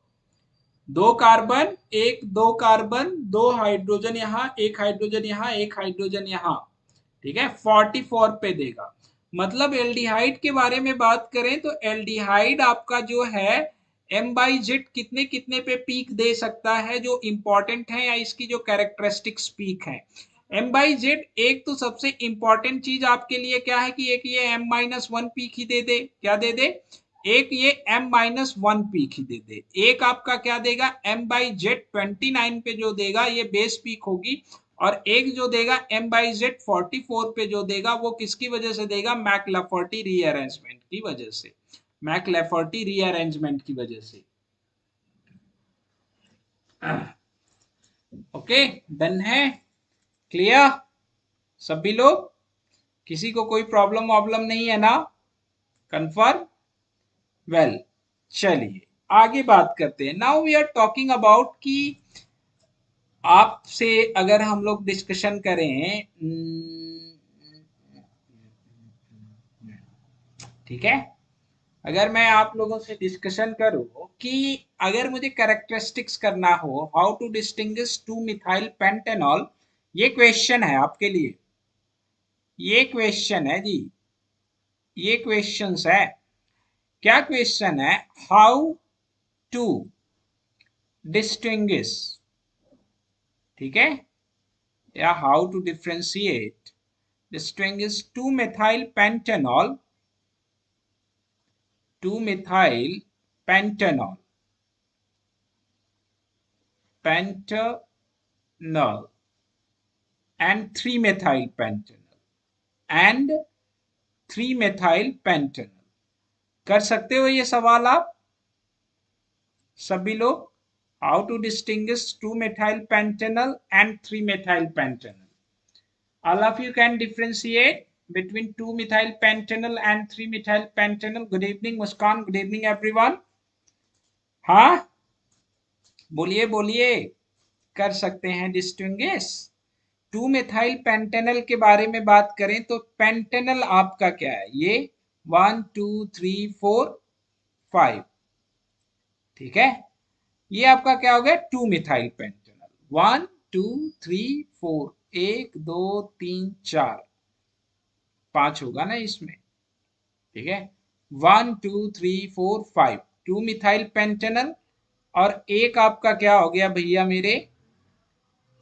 दो कार्बन, दो कार्बन, दो हाइड्रोजन यहाँ, एक हाइड्रोजन यहाँ, एक हाइड्रोजन यहाँ, ठीक है, 44 पे देगा। मतलब एल्डिहाइड के बारे में बात करें तो एल्डिहाइड आपका जो है M बाई जेड कितने कितने पे पीक दे सकता है, जो इंपॉर्टेंट है, या इसकी जो कैरेक्टरिस्टिक्स पीक है। M बाई जेड एक तो सबसे इंपॉर्टेंट चीज आपके लिए क्या है कि एक ये M-1 पीक ही दे दे, क्या दे दे, एक ये M-1 पीक ही दे दे। एक आपका क्या देगा, M बाई जेड 29 पे जो देगा ये बेस पीक होगी। और एक जो देगा M बाई जेड 44 पे जो देगा वो किसकी वजह से देगा, मैक्लाफर्टी रीअरेंजमेंट की वजह से, मैक्लाफर्टी रीअरेंजमेंट की वजह से। ओके, डन है, क्लियर सभी लोग, किसी को कोई प्रॉब्लम वॉब्लम नहीं है ना, कंफर्म, वेल चलिए आगे बात करते हैं। Now we are talking about कि आपसे अगर हम लोग डिस्कशन करें, ठीक है, अगर मैं आप लोगों से डिस्कशन करूं कि अगर मुझे कैरेक्टरिस्टिक्स करना हो, how to distinguish 2 methyl pentanol, ये क्वेश्चन है आपके लिए, ये क्वेश्चन है जी, ये क्वेश्चंस है। क्या क्वेश्चन है, हाउ टू डिस्टिंग्विश, ठीक है, या how to differentiate distinguish 2 methyl pentanol, 2 methyl pentanol, pentanol and 3 methyl pentanol and 3 methyl pentanol। कर सकते हो ये सवाल आप सभी लोग, how to distinguish 2 methyl pentanol and 3 methyl pentanol, all of you can differentiate between 2 methyl pentanol and 3 methyl pentanol। good evening Muskan, good evening everyone। हाँ बोलिए बोलिए, कर सकते हैं डिस्टिंग्विश। 2 methyl पेंटेनल के बारे में बात करें तो पेंटेनल आपका क्या है, ये 1 2 3 4 5, ठीक है, ये आपका क्या हो गया, 2 methyl पेंटेनल, 1 2 3 4, 1 2 3 4 5 होगा ना इसमें, ठीक है, 1 2 3 4 5, 2 methyl पेंटेनल। और एक आपका क्या हो गया भैया मेरे,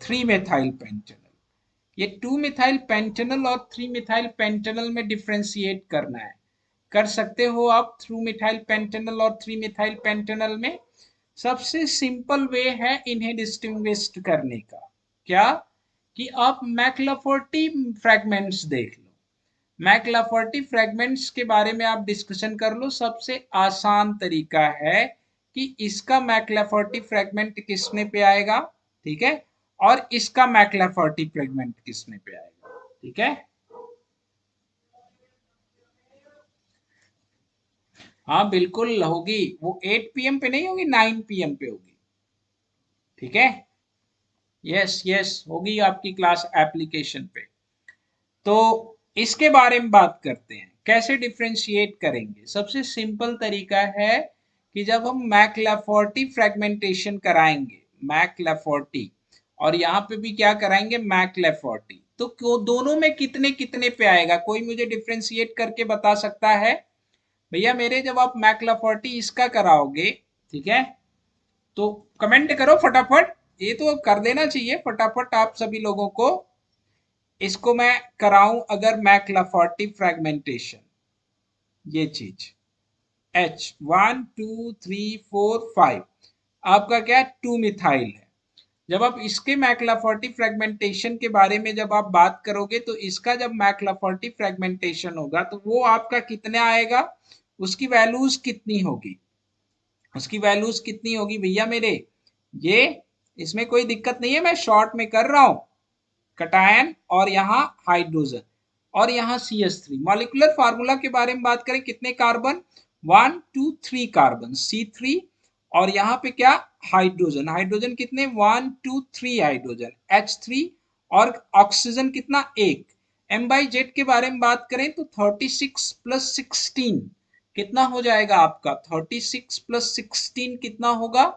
3 मिथाइल पेंटेनल। ये 2 मिथाइल पेंटेनल और 3 मिथाइल पेंटेनल में डिफ्रेंशिएट करना है। कर सकते हो आप 2 मिथाइल पेंटेनल और 3 मिथाइल पेंटेनल में। सबसे सिंपल वे है इन्हें डिस्टिंग्विश करने का, क्या कि आप मैक्लाफोर्टी फ्रैगमेंट्स देख लो। मैक्लाफर्टी फ्रैगमेंट्स के बारे में आप डिस्कशन कर लो। सबसे आसान तरीका है कि इसका मैक्लाफर्टी फ्रैगमेंट किसने पे आएगा, ठीक है, और इसका मैक्लाफर्टी फ्रैगमेंट किसने पे आएगा, ठीक है। हाँ बिल्कुल होगी, वो 8 पीएम पे नहीं होगी, 9 पीएम पे होगी, ठीक है। यस यस होगी आपकी क्लास एप्लीकेशन पे। तो इसके बारे में बात करते हैं, कैसे डिफ्रेंशिएट करेंगे। सबसे सिंपल तरीका है कि जब हम मैक्लाफोर्टी फ्रेगमेंटेशन कराएंगे, मैक्लाफोर्टी, और यहाँ पे भी क्या कराएंगे मैक्लाफोर्टी, तो दोनों में कितने कितने पे आएगा, कोई मुझे डिफ्रेंशिएट करके बता सकता है भैया मेरे। जब आप मैक्लाफोर्टी इसका कराओगे, ठीक है, तो कमेंट करो फटाफट, ये तो कर देना चाहिए फटाफट आप सभी लोगों को। इसको मैं कराऊं अगर मैक्लाफोर्टी फ्रैगमेंटेशन, ये चीज H 1 2 3 4 5 आपका क्या 2 मिथाइल है। जब आप इसके मैक्लाफोर्टी फ्रैगमेंटेशन के बारे में जब आप बात करोगे, तो इसका जब मैक्लाफोर्टी फ्रैगमेंटेशन होगा तो वो आपका कितना आएगा, उसकी वैल्यूज कितनी होगी, उसकी वैल्यूज कितनी होगी भैया मेरे। ये इसमें कोई दिक्कत नहीं है, मैं शॉर्ट में कर रहा हूं। कटायन और यहाँ हाइड्रोजन और यहाँ CH3, मॉलिक्यूलर फार्मूला के बारे में बात करें, कितने कार्बन, 1 2 3 कार्बन C3, और यहाँ पे क्या हाइड्रोजन, हाइड्रोजन कितने 1 2 3 हाइड्रोजन H3, और ऑक्सीजन कितना एक। M बाई जेड के बारे में बात करें तो 36 प्लस 16 कितना हो जाएगा आपका, 36 प्लस 16 कितना होगा,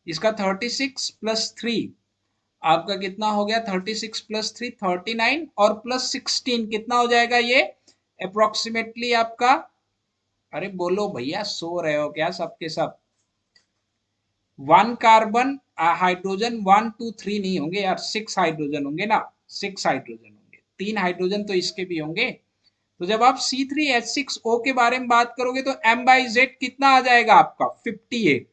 इसका 36 प्लस 3 आपका कितना हो गया, 36 प्लस 3 39, और प्लस 16 कितना हो जाएगा ये अप्रोक्सीमेटली आपका। अरे बोलो भैया, सो रहे हो क्या सबके सब। 1 कार्बन हाइड्रोजन 1 2 3 नहीं होंगे यार, 6 हाइड्रोजन होंगे ना, 6 हाइड्रोजन होंगे, 3 हाइड्रोजन तो इसके भी होंगे। तो जब आप C3H6O के बारे में बात करोगे तो M बाई जेड कितना आ जाएगा आपका 58,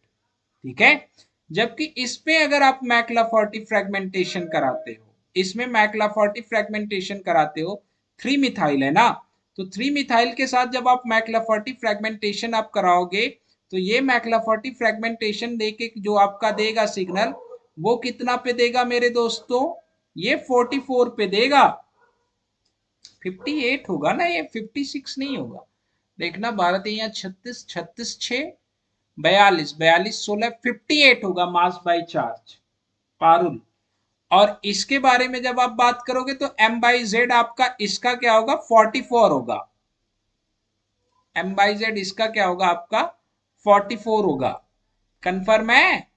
ठीक है। जबकि इस पे अगर आप मैक्लाफोर्टी फ्रेगमेंटेशन कराते हो, इसमें मैक्लाफोर्टी फ्रेगमेंटेशन कराते हो, 3 मिथाइल है ना, तो 3 मिथाइल के साथ जब आप मैक्लाफोर्टी फ्रेगमेंटेशन आप कराओगे, तो ये मैक्लाफोर्टी फ्रेगमेंटेशन देके जो आपका देगा सिग्नल, वो कितना पे देगा मेरे दोस्तों, ये 44 पे देगा। 58 होगा ना ये, 56 नहीं होगा। देखना 12 यहाँ 36, 36 6 42, 42 16 58 होगा मास बाई चार्ज, पारुल। और इसके बारे में जब आप बात करोगे तो M बाई जेड आपका इसका क्या होगा 44 होगा, M बाई जेड इसका क्या होगा आपका 44 होगा। कंफर्म है,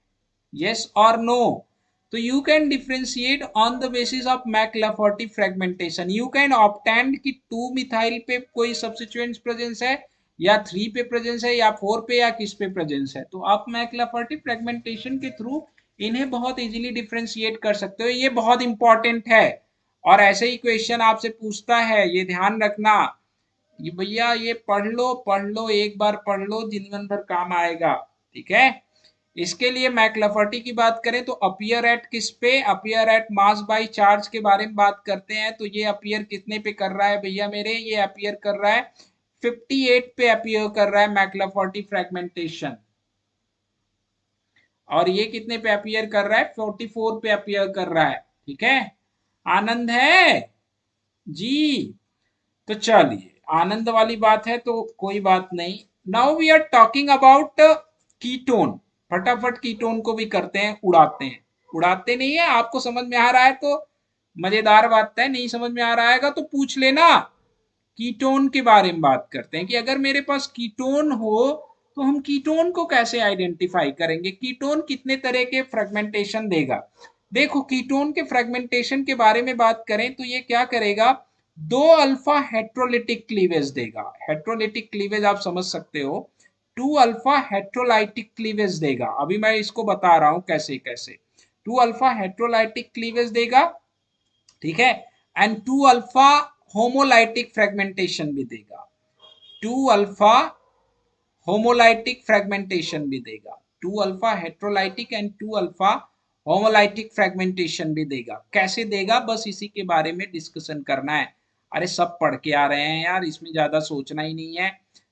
यस और नो। तो you can differentiate on the basis of McLafferty fragmentation. You can obtain कि 2 मिथाइल पे कोई सब्स्टिट्यूएंट्स प्रेजेंस है, या 3 पे प्रेजेंस है, या 4 पे, या किस पे प्रेजेंस है। तो आप मैक्लाफर्टी फ्रेगमेंटेशन के थ्रू इन्हें बहुत इजीली डिफरेंशिएट कर सकते हो। ये बहुत इंपॉर्टेंट है, और ऐसे ही क्वेश्चन आपसे पूछता है, ये ध्यान रखना। ये भैया ये पढ़ लो एक बार पढ़ लो, जीवन भर काम आएगा, ठीक है। इसके लिए मैक्लाफर्टी की बात करें तो अपीयर एट किस पे, appear eight mass by charge के बारे में बात करते हैं। तो ये अपीयर कितने पे कर रहा है भैया मेरे, ये अपीयर कर रहा है 58 पे अपीयर कर रहा है मैक्लाफर्टी फ्रेगमेंटेशन, और ये कितने पे अपीयर कर रहा है 44 पे अपीयर कर रहा है, ठीक है। आनंद है जी। तो चलिए आनंद वाली बात है तो कोई बात नहीं। Now we are talking about ketone. फटाफट कीटोन को भी करते हैं, उड़ाते हैं। उड़ाते नहीं है, आपको समझ में आ रहा है तो मजेदार बात है, नहीं समझ में आ रहा है तो पूछ लेना। कीटोन के बारे में बात करते हैं कि अगर मेरे पास कीटोन हो तो हम कीटोन को कैसे आइडेंटिफाई करेंगे, कीटोन कितने तरह के फ्रेगमेंटेशन देगा। देखो कीटोन के फ्रेगमेंटेशन के बारे में बात करें तो ये क्या करेगा, 2 अल्फा हेट्रोलिटिक क्लीवेज देगा। हेट्रोलिटिक क्लीवेज आप समझ सकते हो, टू अल्फा हेट्रोलाइटिक क्लीवेज देगा। अभी मैं इसको बता रहा हूं कैसे कैसे। टू अल्फा हेट्रोलाइटिक क्लीवेज देगा, ठीक है, and two alpha homolytic fragmentation भी देगा। टू अल्फा होमोलाइटिक फ्रेगमेंटेशन भी देगा। Two alpha heterolytic and two alpha homolytic fragmentation भी देगा। कैसे देगा, बस इसी के बारे में डिस्कशन करना है। अरे सब पढ़ के आ रहे हैं यार, इसमें ज्यादा सोचना ही नहीं है,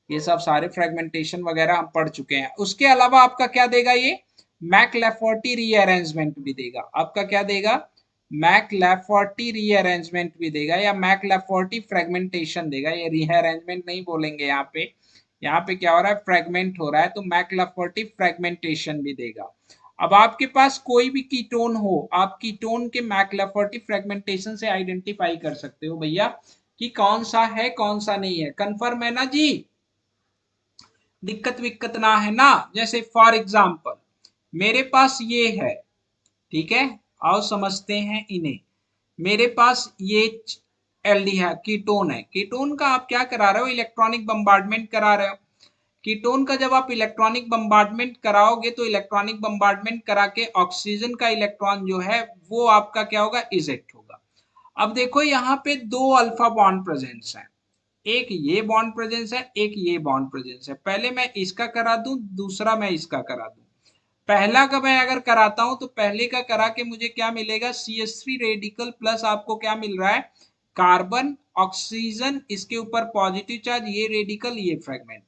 ये सब सारे फ्रेगमेंटेशन वगैरह हम पढ़ चुके हैं। उसके अलावा आपका क्या देगा, ये मैक लेफोर्टी रीअरेंजमेंट भी देगा। आपका क्या देगा, मैक लेफोर्टी रीअरेंजमेंट भी देगा, या मैक लेफोर्टी फ्रेगमेंटेशन देगा। ये रीअरेंजमेंट नहीं बोलेंगे यहाँ पे, यहाँ पे क्या हो रहा है, फ्रेगमेंट हो रहा है, तो मैक्लाफर्टी फ्रेगमेंटेशन भी देगा। अब आपके पास कोई भी कीटोन हो, आप कीटोन के मैक्लाफर्टी फ्रेगमेंटेशन से आइडेंटिफाई कर सकते हो भैया कि कौन सा है कौन सा नहीं है। कंफर्म है ना जी, दिक्कत विक्कत ना है ना। जैसे फॉर एग्जाम्पल मेरे पास ये है, ठीक है, आओ समझते हैं इन्हें। मेरे पास ये एल्डी है, कीटोन है। कीटोन का आप क्या करा रहे हो, इलेक्ट्रॉनिक बम्बार्डमेंट करा रहे हो। कीटोन का जब आप इलेक्ट्रॉनिक बम्बार्डमेंट कराओगे तो इलेक्ट्रॉनिक बम्बार्डमेंट करा के ऑक्सीजन का इलेक्ट्रॉन जो है वो आपका क्या होगा, इजेक्ट होगा। अब देखो यहाँ पे दो अल्फा बॉन्ड प्रेजेंस है, एक ये बॉन्ड प्रेजेंस है, एक ये बॉन्ड प्रेजेंस है। पहले मैं इसका करा दूं, दूसरा मैं इसका करा दूं। पहला का मैं अगर कराता हूं तो पहले का करा के मुझे क्या मिलेगा, CH3 रेडिकल प्लस आपको क्या मिल रहा है, कार्बन ऑक्सीजन, इसके ऊपर पॉजिटिव चार्ज, ये रेडिकल ये फ्रेगमेंट,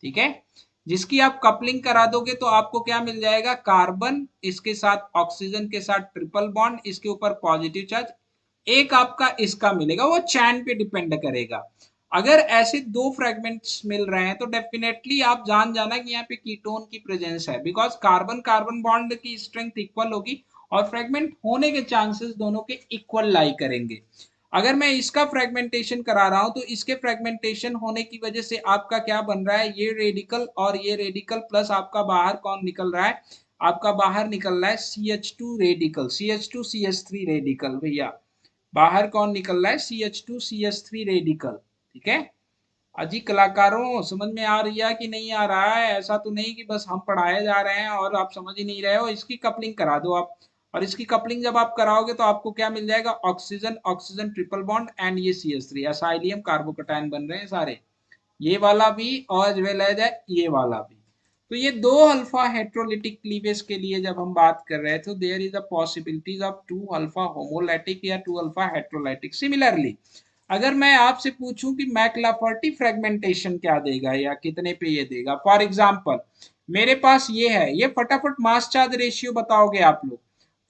ठीक है। जिसकी आप कपलिंग करा दोगे तो आपको क्या मिल जाएगा, कार्बन इसके साथ ऑक्सीजन के साथ ट्रिपल बॉन्ड, इसके ऊपर पॉजिटिव चार्ज, एक आपका इसका मिलेगा। वो चैन पे डिपेंड करेगा। अगर ऐसे दो फ्रेगमेंट्स मिल रहे हैं तो डेफिनेटली आप जान जाना कि यहाँ पे कीटोन की प्रेजेंस है, बिकॉज कार्बन कार्बन बॉन्ड की स्ट्रेंथ इक्वल होगी और फ्रेगमेंट होने के चांसेस दोनों के इक्वल लाई करेंगे। अगर मैं इसका फ्रेगमेंटेशन करा रहा हूं तो इसके फ्रेगमेंटेशन होने की वजह से आपका क्या बन रहा है, ये रेडिकल और ये रेडिकल प्लस आपका बाहर कौन निकल रहा है, आपका बाहर निकल रहा है CH2 radical, CH2 CH3 radical. भैया बाहर कौन निकल रहा है, CH2 CH3 रेडिकल, ठीक है। अजी कलाकारों समझ में आ रही है कि नहीं आ रहा है, ऐसा तो नहीं कि बस हम पढ़ाए जा रहे हैं और आप समझ ही नहीं रहे हो। इसकी कपलिंग करा दो आप, और इसकी कपलिंग जब आप कराओगे तो आपको क्या मिल जाएगा, oxygen oxygen triple bond and ये CH3 असाइलियम कार्बोकटायन बन रहे हैं सारे, ये वाला भी और एज वेल एज ये वाला भी। तो ये दो अल्फा हेट्रोलिटिक क्लीवेज के लिए जब हम बात कर रहे थे तो there is a possibilities of two alpha homolytic या टू अल्फा हेट्रोलाइटिक। सिमिलरली अगर मैं आपसे पूछूं कि मैक्लाफर्टी फ्रेगमेंटेशन क्या देगा या कितने पे ये देगा, फॉर एग्जांपल मेरे पास ये है, ये फटाफट मास चार्ज रेशियो बताओगे आप लोग,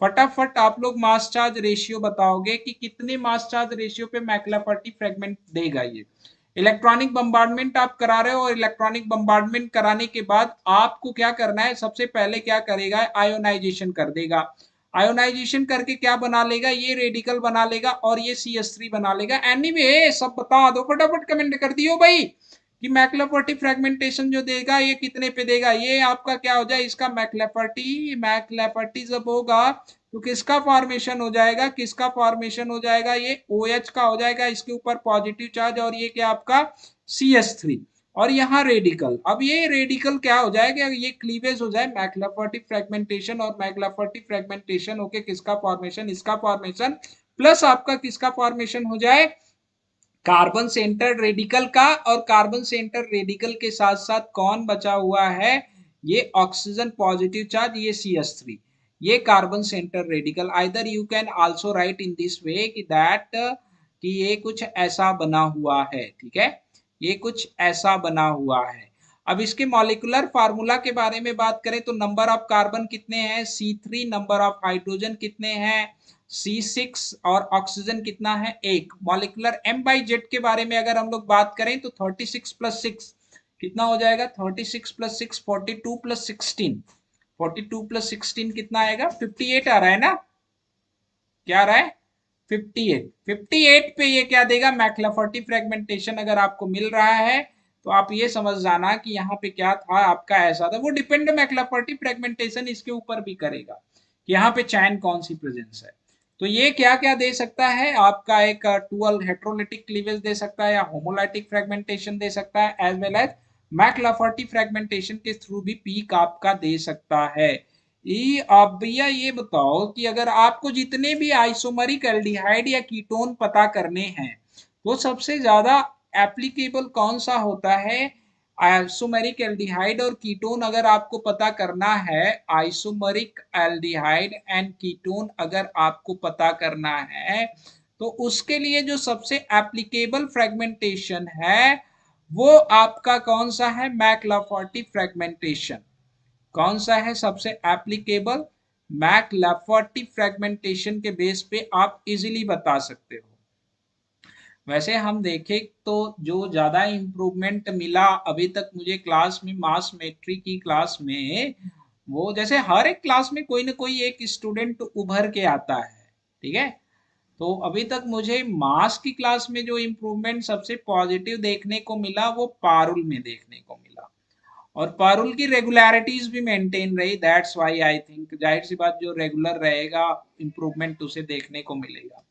फटाफट आप लोग मास चार्ज रेशियो बताओगे कि कितने मास चार्ज रेशियो पे मैक्लाफर्टी फ्रेगमेंट देगा। ये इलेक्ट्रॉनिक बम्बार्डमेंट आप करा रहे हो और इलेक्ट्रॉनिक बम्बार्डमेंट कराने के बाद आपको क्या करना है, सबसे पहले क्या करेगा, आयोनाइजेशन कर देगा। आयोनाइजेशन करके क्या बना लेगा, ये रेडिकल बना लेगा और ये CH3 बना लेगा। एनीवे सब बता दो, फटाफट कमेंट कर दियो भाई कि मैक्लाफर्टी फ्रेगमेंटेशन जो देगा ये कितने पे देगा। ये आपका क्या हो जाए, इसका मैक्लाफर्टी, मैक्लाफर्टी जब होगा तो किसका फॉर्मेशन हो जाएगा, किसका फॉर्मेशन हो जाएगा, ये OH का हो जाएगा, इसके ऊपर पॉजिटिव चार्ज, और ये क्या आपका CH3 और यहाँ रेडिकल। अब ये रेडिकल क्या हो जाएगा, ये क्लीवेज हो जाए मैक्लाफर्टी फ्रेगमेंटेशन, और मैक्लाफर्टी फ्रेगमेंटेशन होके किसका फॉर्मेशन, इसका फॉर्मेशन, प्लस आपका किसका फॉर्मेशन हो जाए, कार्बन सेंटर रेडिकल का। और कार्बन सेंटर रेडिकल के साथ साथ कौन बचा हुआ है, ये ऑक्सीजन पॉजिटिव चार्ज, ये CH3, ये carbon centre radical. Either you can also right in this way कि दैट कि ये कुछ ऐसा बना हुआ है, ठीक है, ये कुछ ऐसा बना हुआ है। अब इसके मॉलिक्यूलर फार्मूला के बारे में बात करें तो नंबर ऑफ कार्बन कितने हैं, C3, नंबर ऑफ हाइड्रोजन कितने हैं, C6, और ऑक्सीजन कितना है, एक। मॉलिक्यूलर M/Z के बारे में अगर हम लोग बात करें तो 36 + 6 कितना हो जाएगा, 36 + 6 42 + 16, 42 + 16 कितना आएगा, 58 आ रहा है ना, क्या आ रहा है, 58। 58 पे ये क्या देगा, मैक्लाफर्टी फ्रेगमेंटेशन अगर आपको मिल रहा है तो आप ये समझ जाना कि यहाँ पे क्या था आपका, ऐसा था। वो डिपेंड मैक्लाफर्टी फ्रेगमेंटेशन इसके ऊपर भी करेगा कि यहाँ पे चैन कौन सी प्रेजेंस है। तो ये क्या क्या दे सकता है आपका, एक टूअल हेट्रोलिटिक क्लीवेज दे सकता है, या होमोलाइटिक फ्रेगमेंटेशन दे सकता है, as well as McLafferty fragmentation के थ्रू भी पीक आपका दे सकता है। ये आप भैया ये बताओ कि अगर आपको जितने भी आइसोमरिक एल्डिहाइड या कीटोन पता करने हैं तो सबसे ज्यादा एप्लीकेबल कौन सा होता है? आइसोमेरिक एल्डिहाइड और कीटोन अगर आपको पता करना है, आइसोमरिक एल्डिहाइड एंड कीटोन अगर आपको पता करना है तो उसके लिए जो सबसे एप्लीकेबल फ्रेगमेंटेशन है वो आपका कौन सा है? McLafferty fragmentation. कौन सा है सबसे एप्लीकेबल? मैक लाफर्टी फ्रेगमेंटेशन के बेस पे आप इजीली बता सकते हो। वैसे हम देखें तो जो ज्यादा इम्प्रूवमेंट मिला अभी तक मुझे क्लास में, मास मेट्री की क्लास में, वो जैसे हर एक क्लास में कोई ना कोई एक स्टूडेंट उभर के आता है, ठीक है। तो अभी तक मुझे मास की क्लास में जो इम्प्रूवमेंट सबसे पॉजिटिव देखने को मिला वो पारुल में देखने को मिला, और पारुल की रेगुलरिटीज भी मेंटेन रही। दैट्स व्हाई आई थिंक, जाहिर सी बात, जो रेगुलर रहेगा इम्प्रूवमेंट उसे देखने को मिलेगा।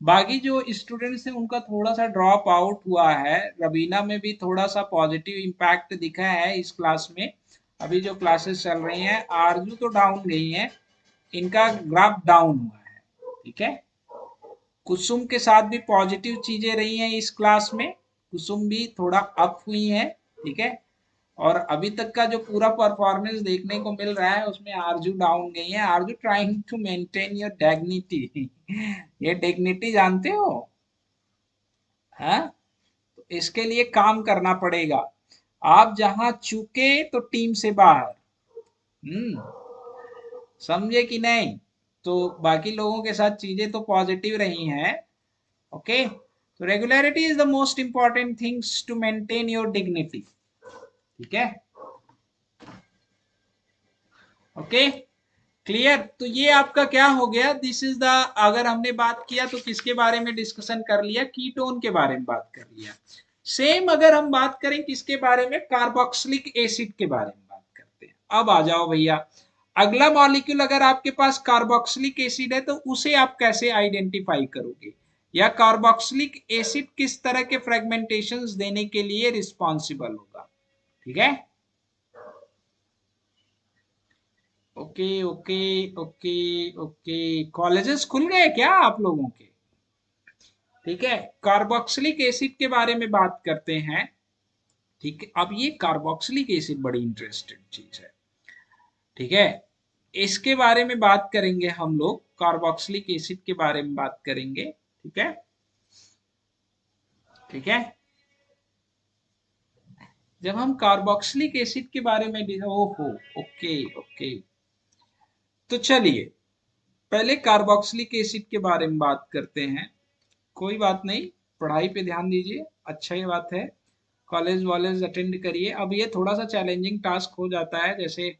बाकी जो स्टूडेंट्स हैं उनका थोड़ा सा ड्रॉप आउट हुआ है। रबीना में भी थोड़ा सा पॉजिटिव इम्पैक्ट दिखा है इस क्लास में। अभी जो क्लासेस चल रही हैं, आरजू तो डाउन गई हैं, इनका ग्राफ डाउन हुआ है, ठीक है। कुसुम के साथ भी पॉजिटिव चीजें रही हैं इस क्लास में, कुसुम भी थोड़ा अप हुई है, ठीक है। और अभी तक का जो पूरा परफॉर्मेंस देखने को मिल रहा है उसमें आरजू डाउन गई है। Are you trying to maintain your dignity. ये डिग्निटी जानते हो? हाँ, तो इसके लिए काम करना पड़ेगा। आप जहां चूके तो टीम से बाहर। समझे कि नहीं? तो बाकी लोगों के साथ चीजें तो पॉजिटिव रही हैं। ओके, तो regularity is the most important things to maintain your dignity, ठीक है। Okay, clear? तो ये आपका क्या हो गया, दिस इज द, अगर हमने बात किया तो किसके बारे में डिस्कशन कर लिया? कीटोन के बारे में बात कर लिया। सेम अगर हम बात करें किसके बारे में? कार्बोक्सिलिक एसिड के बारे में बात करते हैं। अब आ जाओ भैया, अगला मॉलिक्यूल अगर आपके पास कार्बोक्सिलिक एसिड है तो उसे आप कैसे आइडेंटिफाई करोगे, या कार्बोक्सिलिक एसिड किस तरह के फ्रेगमेंटेशंस देने के लिए रिस्पॉन्सिबल होगा, ठीक है। Okay okay okay okay, colleges खुल गए क्या आप लोगों के? ठीक है, कार्बोक्सिलिक एसिड के बारे में बात करते हैं, ठीक है। अब ये कार्बोक्सिलिक एसिड बड़ी इंटरेस्टिंग चीज है, ठीक है। इसके बारे में बात करेंगे हम लोग, कार्बोक्सिलिक एसिड के बारे में बात करेंगे, ठीक है, ठीक है। जब हम कार्बोक्सिलिक एसिड के बारे में ओहो, ओके ओके, तो चलिए पहले कार्बोक्सिलिक एसिड के बारे में बात करते हैं। कोई बात नहीं, पढ़ाई पे ध्यान दीजिए, अच्छा ही बात है। कॉलेज वॉलेज अटेंड करिए। अब ये थोड़ा सा चैलेंजिंग टास्क हो जाता है, जैसे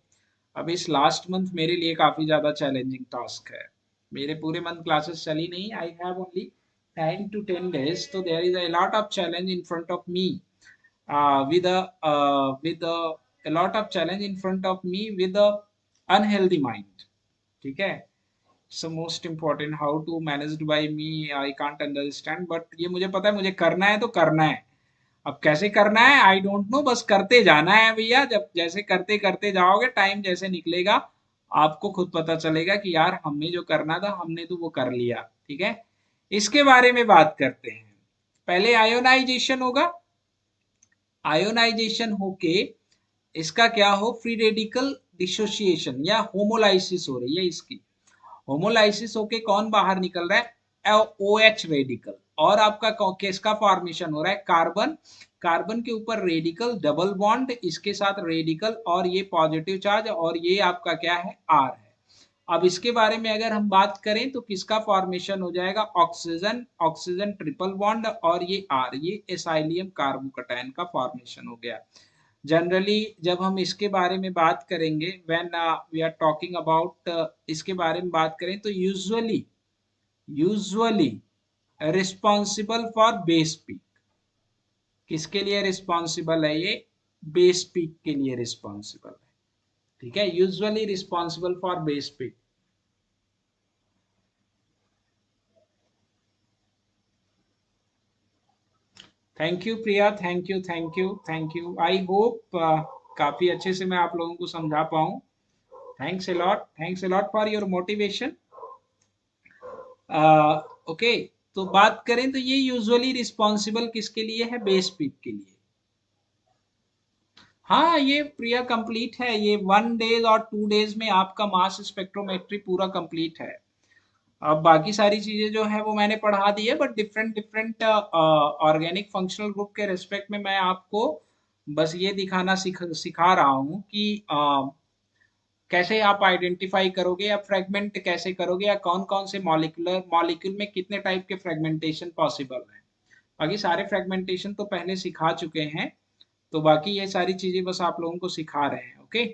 अब इस लास्ट मंथ मेरे लिए काफ़ी ज़्यादा चैलेंजिंग टास्क है। मेरे पूरे मंथ क्लासेस चली नहीं, I have only 9 to 10 days, तो there is a lot of challenge in front of me, with a lot of challenge in front of me with a unhealthy mind, ठीक है। So most important, how to managed by me I can't understand, but ये मुझे पता है, मुझे करना है तो करना है। अब कैसे करना है आई डोंट नो, बस करते जाना है भैया। जब जैसे करते करते जाओगे, टाइम जैसे निकलेगा आपको खुद पता चलेगा कि यार हमें जो करना था हमने तो वो कर लिया, ठीक है। इसके बारे में बात करते हैं। पहले आयोनाइजेशन होगा, आयोनाइजेशन होके इसका क्या हो, फ्री रेडिकल डिसोसिएशन या होमोलाइसिस हो रही है इसकी। होमोलाइसिस होके कौन बाहर निकल रहा है? O H radical. और आपका किसका फॉर्मेशन हो रहा है? कार्बन। कार्बन के ऊपर रेडिकल, डबल बॉन्ड, इसके साथ रेडिकल और ये पॉजिटिव चार्ज, और ये आपका क्या है? आर है। अब इसके बारे में अगर हम बात करें तो किसका फॉर्मेशन हो जाएगा? ऑक्सीजन, ऑक्सीजन ट्रिपल बॉन्ड, और ये आर, ये एसाइलियम कार्बोकटायन का फॉर्मेशन हो गया। जनरली जब हम इसके बारे में बात करेंगे, when we are talking about, इसके बारे में बात करें तो usually, usually responsible for base peak. किसके लिए रिस्पॉन्सिबल है ये? बेस पीक के लिए रिस्पॉन्सिबल है, ठीक है। Usually responsible for base peak. Thank you Priya, thank you thank you thank you. I hope काफी अच्छे से मैं आप लोगों को समझा पाऊँ। Thanks a lot, thanks a lot for your motivation. Okay, तो बात करें तो ये यूजुअली रिस्पॉन्सिबल किसके लिए है? बेस पीक के लिए। हाँ, ये प्रिया कंप्लीट है, ये 1 डेज और 2 डेज में आपका मास स्पेक्ट्रोमेट्री पूरा कंप्लीट है। अब बाकी सारी चीजें जो है वो मैंने पढ़ा दी है, but different different organic functional group के रेस्पेक्ट में मैं आपको बस ये दिखाना सिखा रहा हूँ कि कैसे आप आइडेंटिफाई करोगे या फ्रेगमेंट कैसे करोगे, या कौन कौन से मॉलिक्यूल में कितने टाइप के फ्रेगमेंटेशन पॉसिबल है। बाकी सारे फ्रेगमेंटेशन तो पहले सिखा चुके हैं, तो बाकी ये सारी चीजें बस आप लोगों को सिखा रहे हैं। ओके,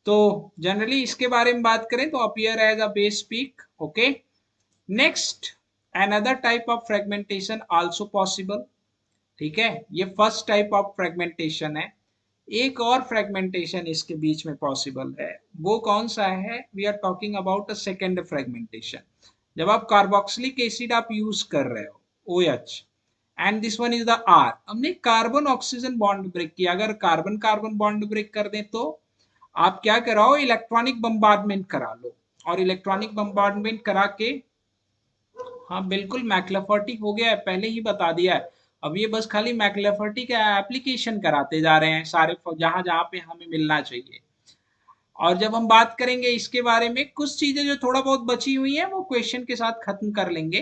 तो जनरली इसके बारे में बात करें तो appear as a base peak. Okay, next, another type of fragmentation also possible. ठीक है, ये फर्स्ट टाइप ऑफ फ्रेगमेंटेशन है। एक और फ्रेगमेंटेशन इसके बीच में पॉसिबल है, वो कौन सा है? We are talking about a second fragmentation. जब आप कार्बोक्सिलिक एसिड आप यूज कर रहे हो, OH, and this one is the R, हमने कार्बन ऑक्सीजन बॉन्ड ब्रेक किया। अगर कार्बन कार्बन बॉन्ड ब्रेक कर दें तो आप क्या कराओ? इलेक्ट्रॉनिक बम्बार्डमेंट करा लो, और इलेक्ट्रॉनिक बम्बार्डमेंट करा के, हाँ बिल्कुल, मैक्लाफर्टी हो गया है, पहले ही बता दिया है। अब ये बस खाली मैक्लाफर्टी का एप्लीकेशन कराते जा रहे हैं सारे जहां जहां पे हमें मिलना चाहिए। और जब हम बात करेंगे इसके बारे में, कुछ चीजें जो थोड़ा बहुत बची हुई हैं वो क्वेश्चन के साथ खत्म कर लेंगे।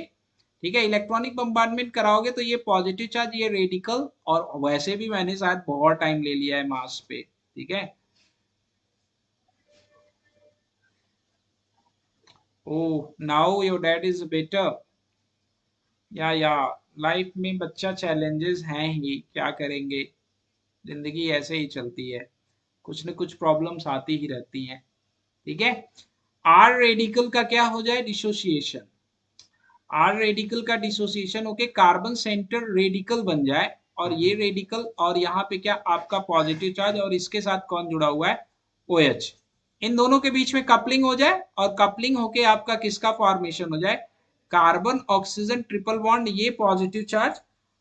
ठीक है, इलेक्ट्रॉनिक बम्बार्डमेंट कराओगे तो ये पॉजिटिव चार्ज, ये रेडिकल, और वैसे भी मैंने शायद बहुत टाइम ले लिया है मास पे। ठीक है, ओह now your dad is better. या लाइफ में बच्चा चैलेंजेस हैं ही, क्या करेंगे, जिंदगी ऐसे ही चलती है, कुछ न कुछ प्रॉब्लम्स आती ही रहती हैं। ठीक है, आर रेडिकल का क्या हो जाए? डिसोसिएशन। आर रेडिकल का डिसोसिएशन होके कार्बन सेंटर रेडिकल बन जाए, और ये रेडिकल और यहाँ पे क्या आपका पॉजिटिव चार्ज, और इसके साथ कौन जुड़ा हुआ है? OH। इन दोनों के बीच में कपलिंग हो जाए, और कपलिंग होके आपका किसका फॉर्मेशन हो जाए? कार्बन ऑक्सीजन ट्रिपल बॉन्ड, ये पॉजिटिव चार्ज,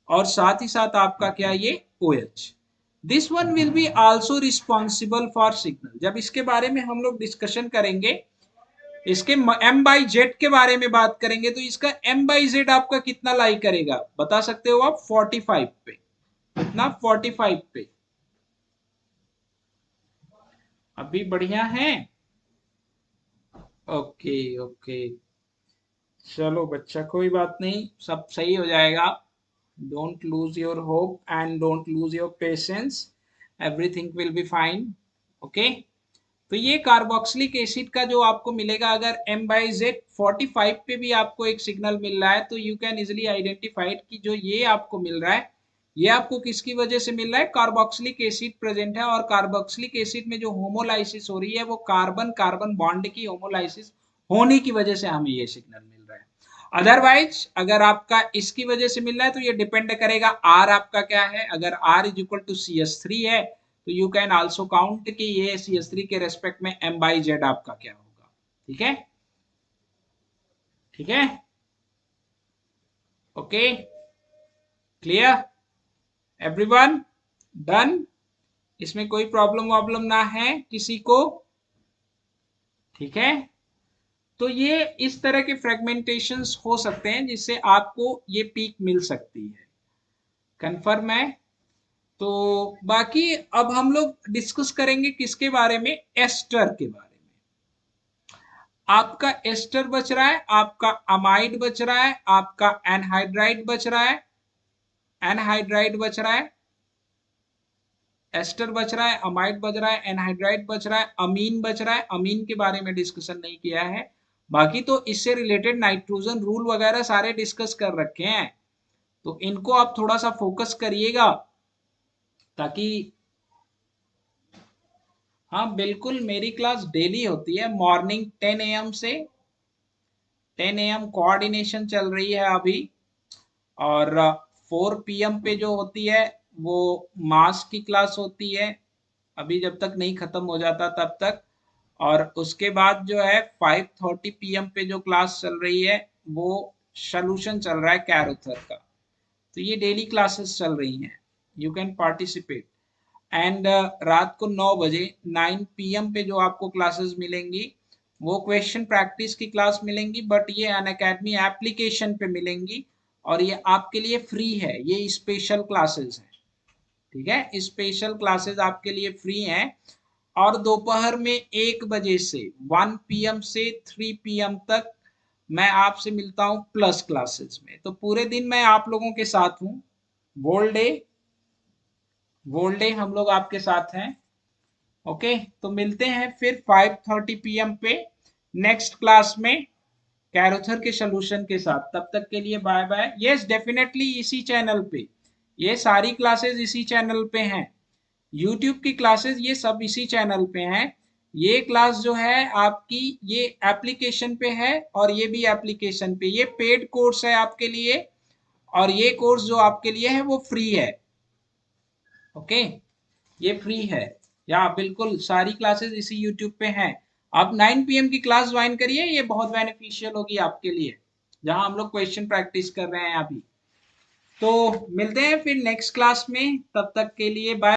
और साथ ही साथ आपका क्या? ये OH। This one will be also responsible for signal. जब इसके बारे में हम लोग डिस्कशन करेंगे, इसके M/Z के बारे में बात करेंगे, तो इसका M/Z आपका कितना लाई करेगा बता सकते हो आप? 45 पे। कितना? 45 पे। अभी बढ़िया है। ओके ओके, चलो बच्चा, कोई बात नहीं, सब सही हो जाएगा। Don't lose your hope and don't lose your patience, everything will be fine. Okay, तो ये कार्बोक्सिलिक एसिड का जो आपको मिलेगा, अगर M/Z 45 पे भी आपको एक सिग्नल मिल रहा है, तो यू कैन इजिली आइडेंटिफाइड कि जो ये आपको मिल रहा है, ये आपको किसकी वजह से मिल रहा है? कार्बोक्सिलिक एसिड प्रेजेंट है, और कार्बोक्सिलिक एसिड में जो होमोलाइसिस हो रही है वो कार्बन कार्बन बॉन्ड की होमोलाइसिस होने की वजह से हमें ये सिग्नल मिल रहा है। अदरवाइज अगर आपका इसकी वजह से मिल रहा है तो ये डिपेंड करेगा आर आपका क्या है। अगर R is equal to CH3 है, तो यू कैन आल्सो काउंट कि ये CH3 के रेस्पेक्ट में M/Z आपका क्या होगा। ठीक है, ठीक है, ओके, क्लियर एवरीवन, डन? इसमें कोई प्रॉब्लम वॉब्लम ना है किसी को? ठीक है, तो ये इस तरह के फ्रेगमेंटेशंस हो सकते हैं जिससे आपको ये पीक मिल सकती है। कंफर्म है? तो बाकी अब हम लोग डिस्कस करेंगे किसके बारे में? एस्टर के बारे में। आपका एस्टर बच रहा है, आपका अमाइड बच रहा है, आपका एनहाइड्राइड बच रहा है, एनहाइड्राइड बच रहा है, एस्टर बच रहा है, अमाइड बच रहा है, एनहाइड्राइड बच रहा है, अमीन बच रहा है। अमीन के बारे में डिस्कशन नहीं किया है। बाकी तो इससे रिलेटेड नाइट्रोजन रूल वगैरह सारे डिस्कस कर रखे हैं, तो इनको आप थोड़ा सा फोकस करिएगा, ताकि, हाँ बिल्कुल, मेरी क्लास डेली होती है मॉर्निंग 10 AM से। 10 AM कोऑर्डिनेशन चल रही है अभी, और 4 PM पे जो होती है वो मास की क्लास होती है, अभी जब तक नहीं खत्म हो जाता तब तक। और उसके बाद जो है 5:30 PM पे जो क्लास चल रही है वो सोल्यूशन चल रहा है कैरोथर का। तो ये डेली क्लासेस चल रही हैं, यू कैन पार्टिसिपेट। एंड रात को 9 बजे 9 PM पे जो आपको क्लासेस मिलेंगी वो क्वेश्चन प्रैक्टिस की क्लास मिलेंगी, बट ये अनअकैडमी एप्लीकेशन पे मिलेंगी और ये आपके लिए फ्री है, ये स्पेशल क्लासेस हैं, ठीक है, स्पेशल क्लासेस आपके लिए फ्री हैं। और दोपहर में 1 बजे से 1 PM से 3 PM तक मैं आपसे मिलता हूं प्लस क्लासेस में। तो पूरे दिन मैं आप लोगों के साथ हूं, वोल डे हम लोग आपके साथ हैं। ओके, तो मिलते हैं फिर 5:30 PM पे नेक्स्ट क्लास में कैरोथर के सोल्यूशन के साथ। तब तक के लिए बाय बाय। यस डेफिनेटली इसी चैनल पे, ये सारी क्लासेस इसी चैनल पे हैं, यूट्यूब की क्लासेस ये सब इसी चैनल पे हैं। ये क्लास जो है आपकी ये एप्लीकेशन पे है और ये भी एप्लीकेशन पे, ये पेड कोर्स है आपके लिए और ये कोर्स जो आपके लिए है वो फ्री है। ओके, ये फ्री है, या बिल्कुल सारी क्लासेस इसी यूट्यूब पे हैं। आप 9 PM की क्लास ज्वाइन करिए, ये बहुत बेनिफिशियल होगी आपके लिए, जहां हम लोग क्वेश्चन प्रैक्टिस कर रहे हैं अभी। तो मिलते हैं फिर नेक्स्ट क्लास में, तब तक के लिए बाय।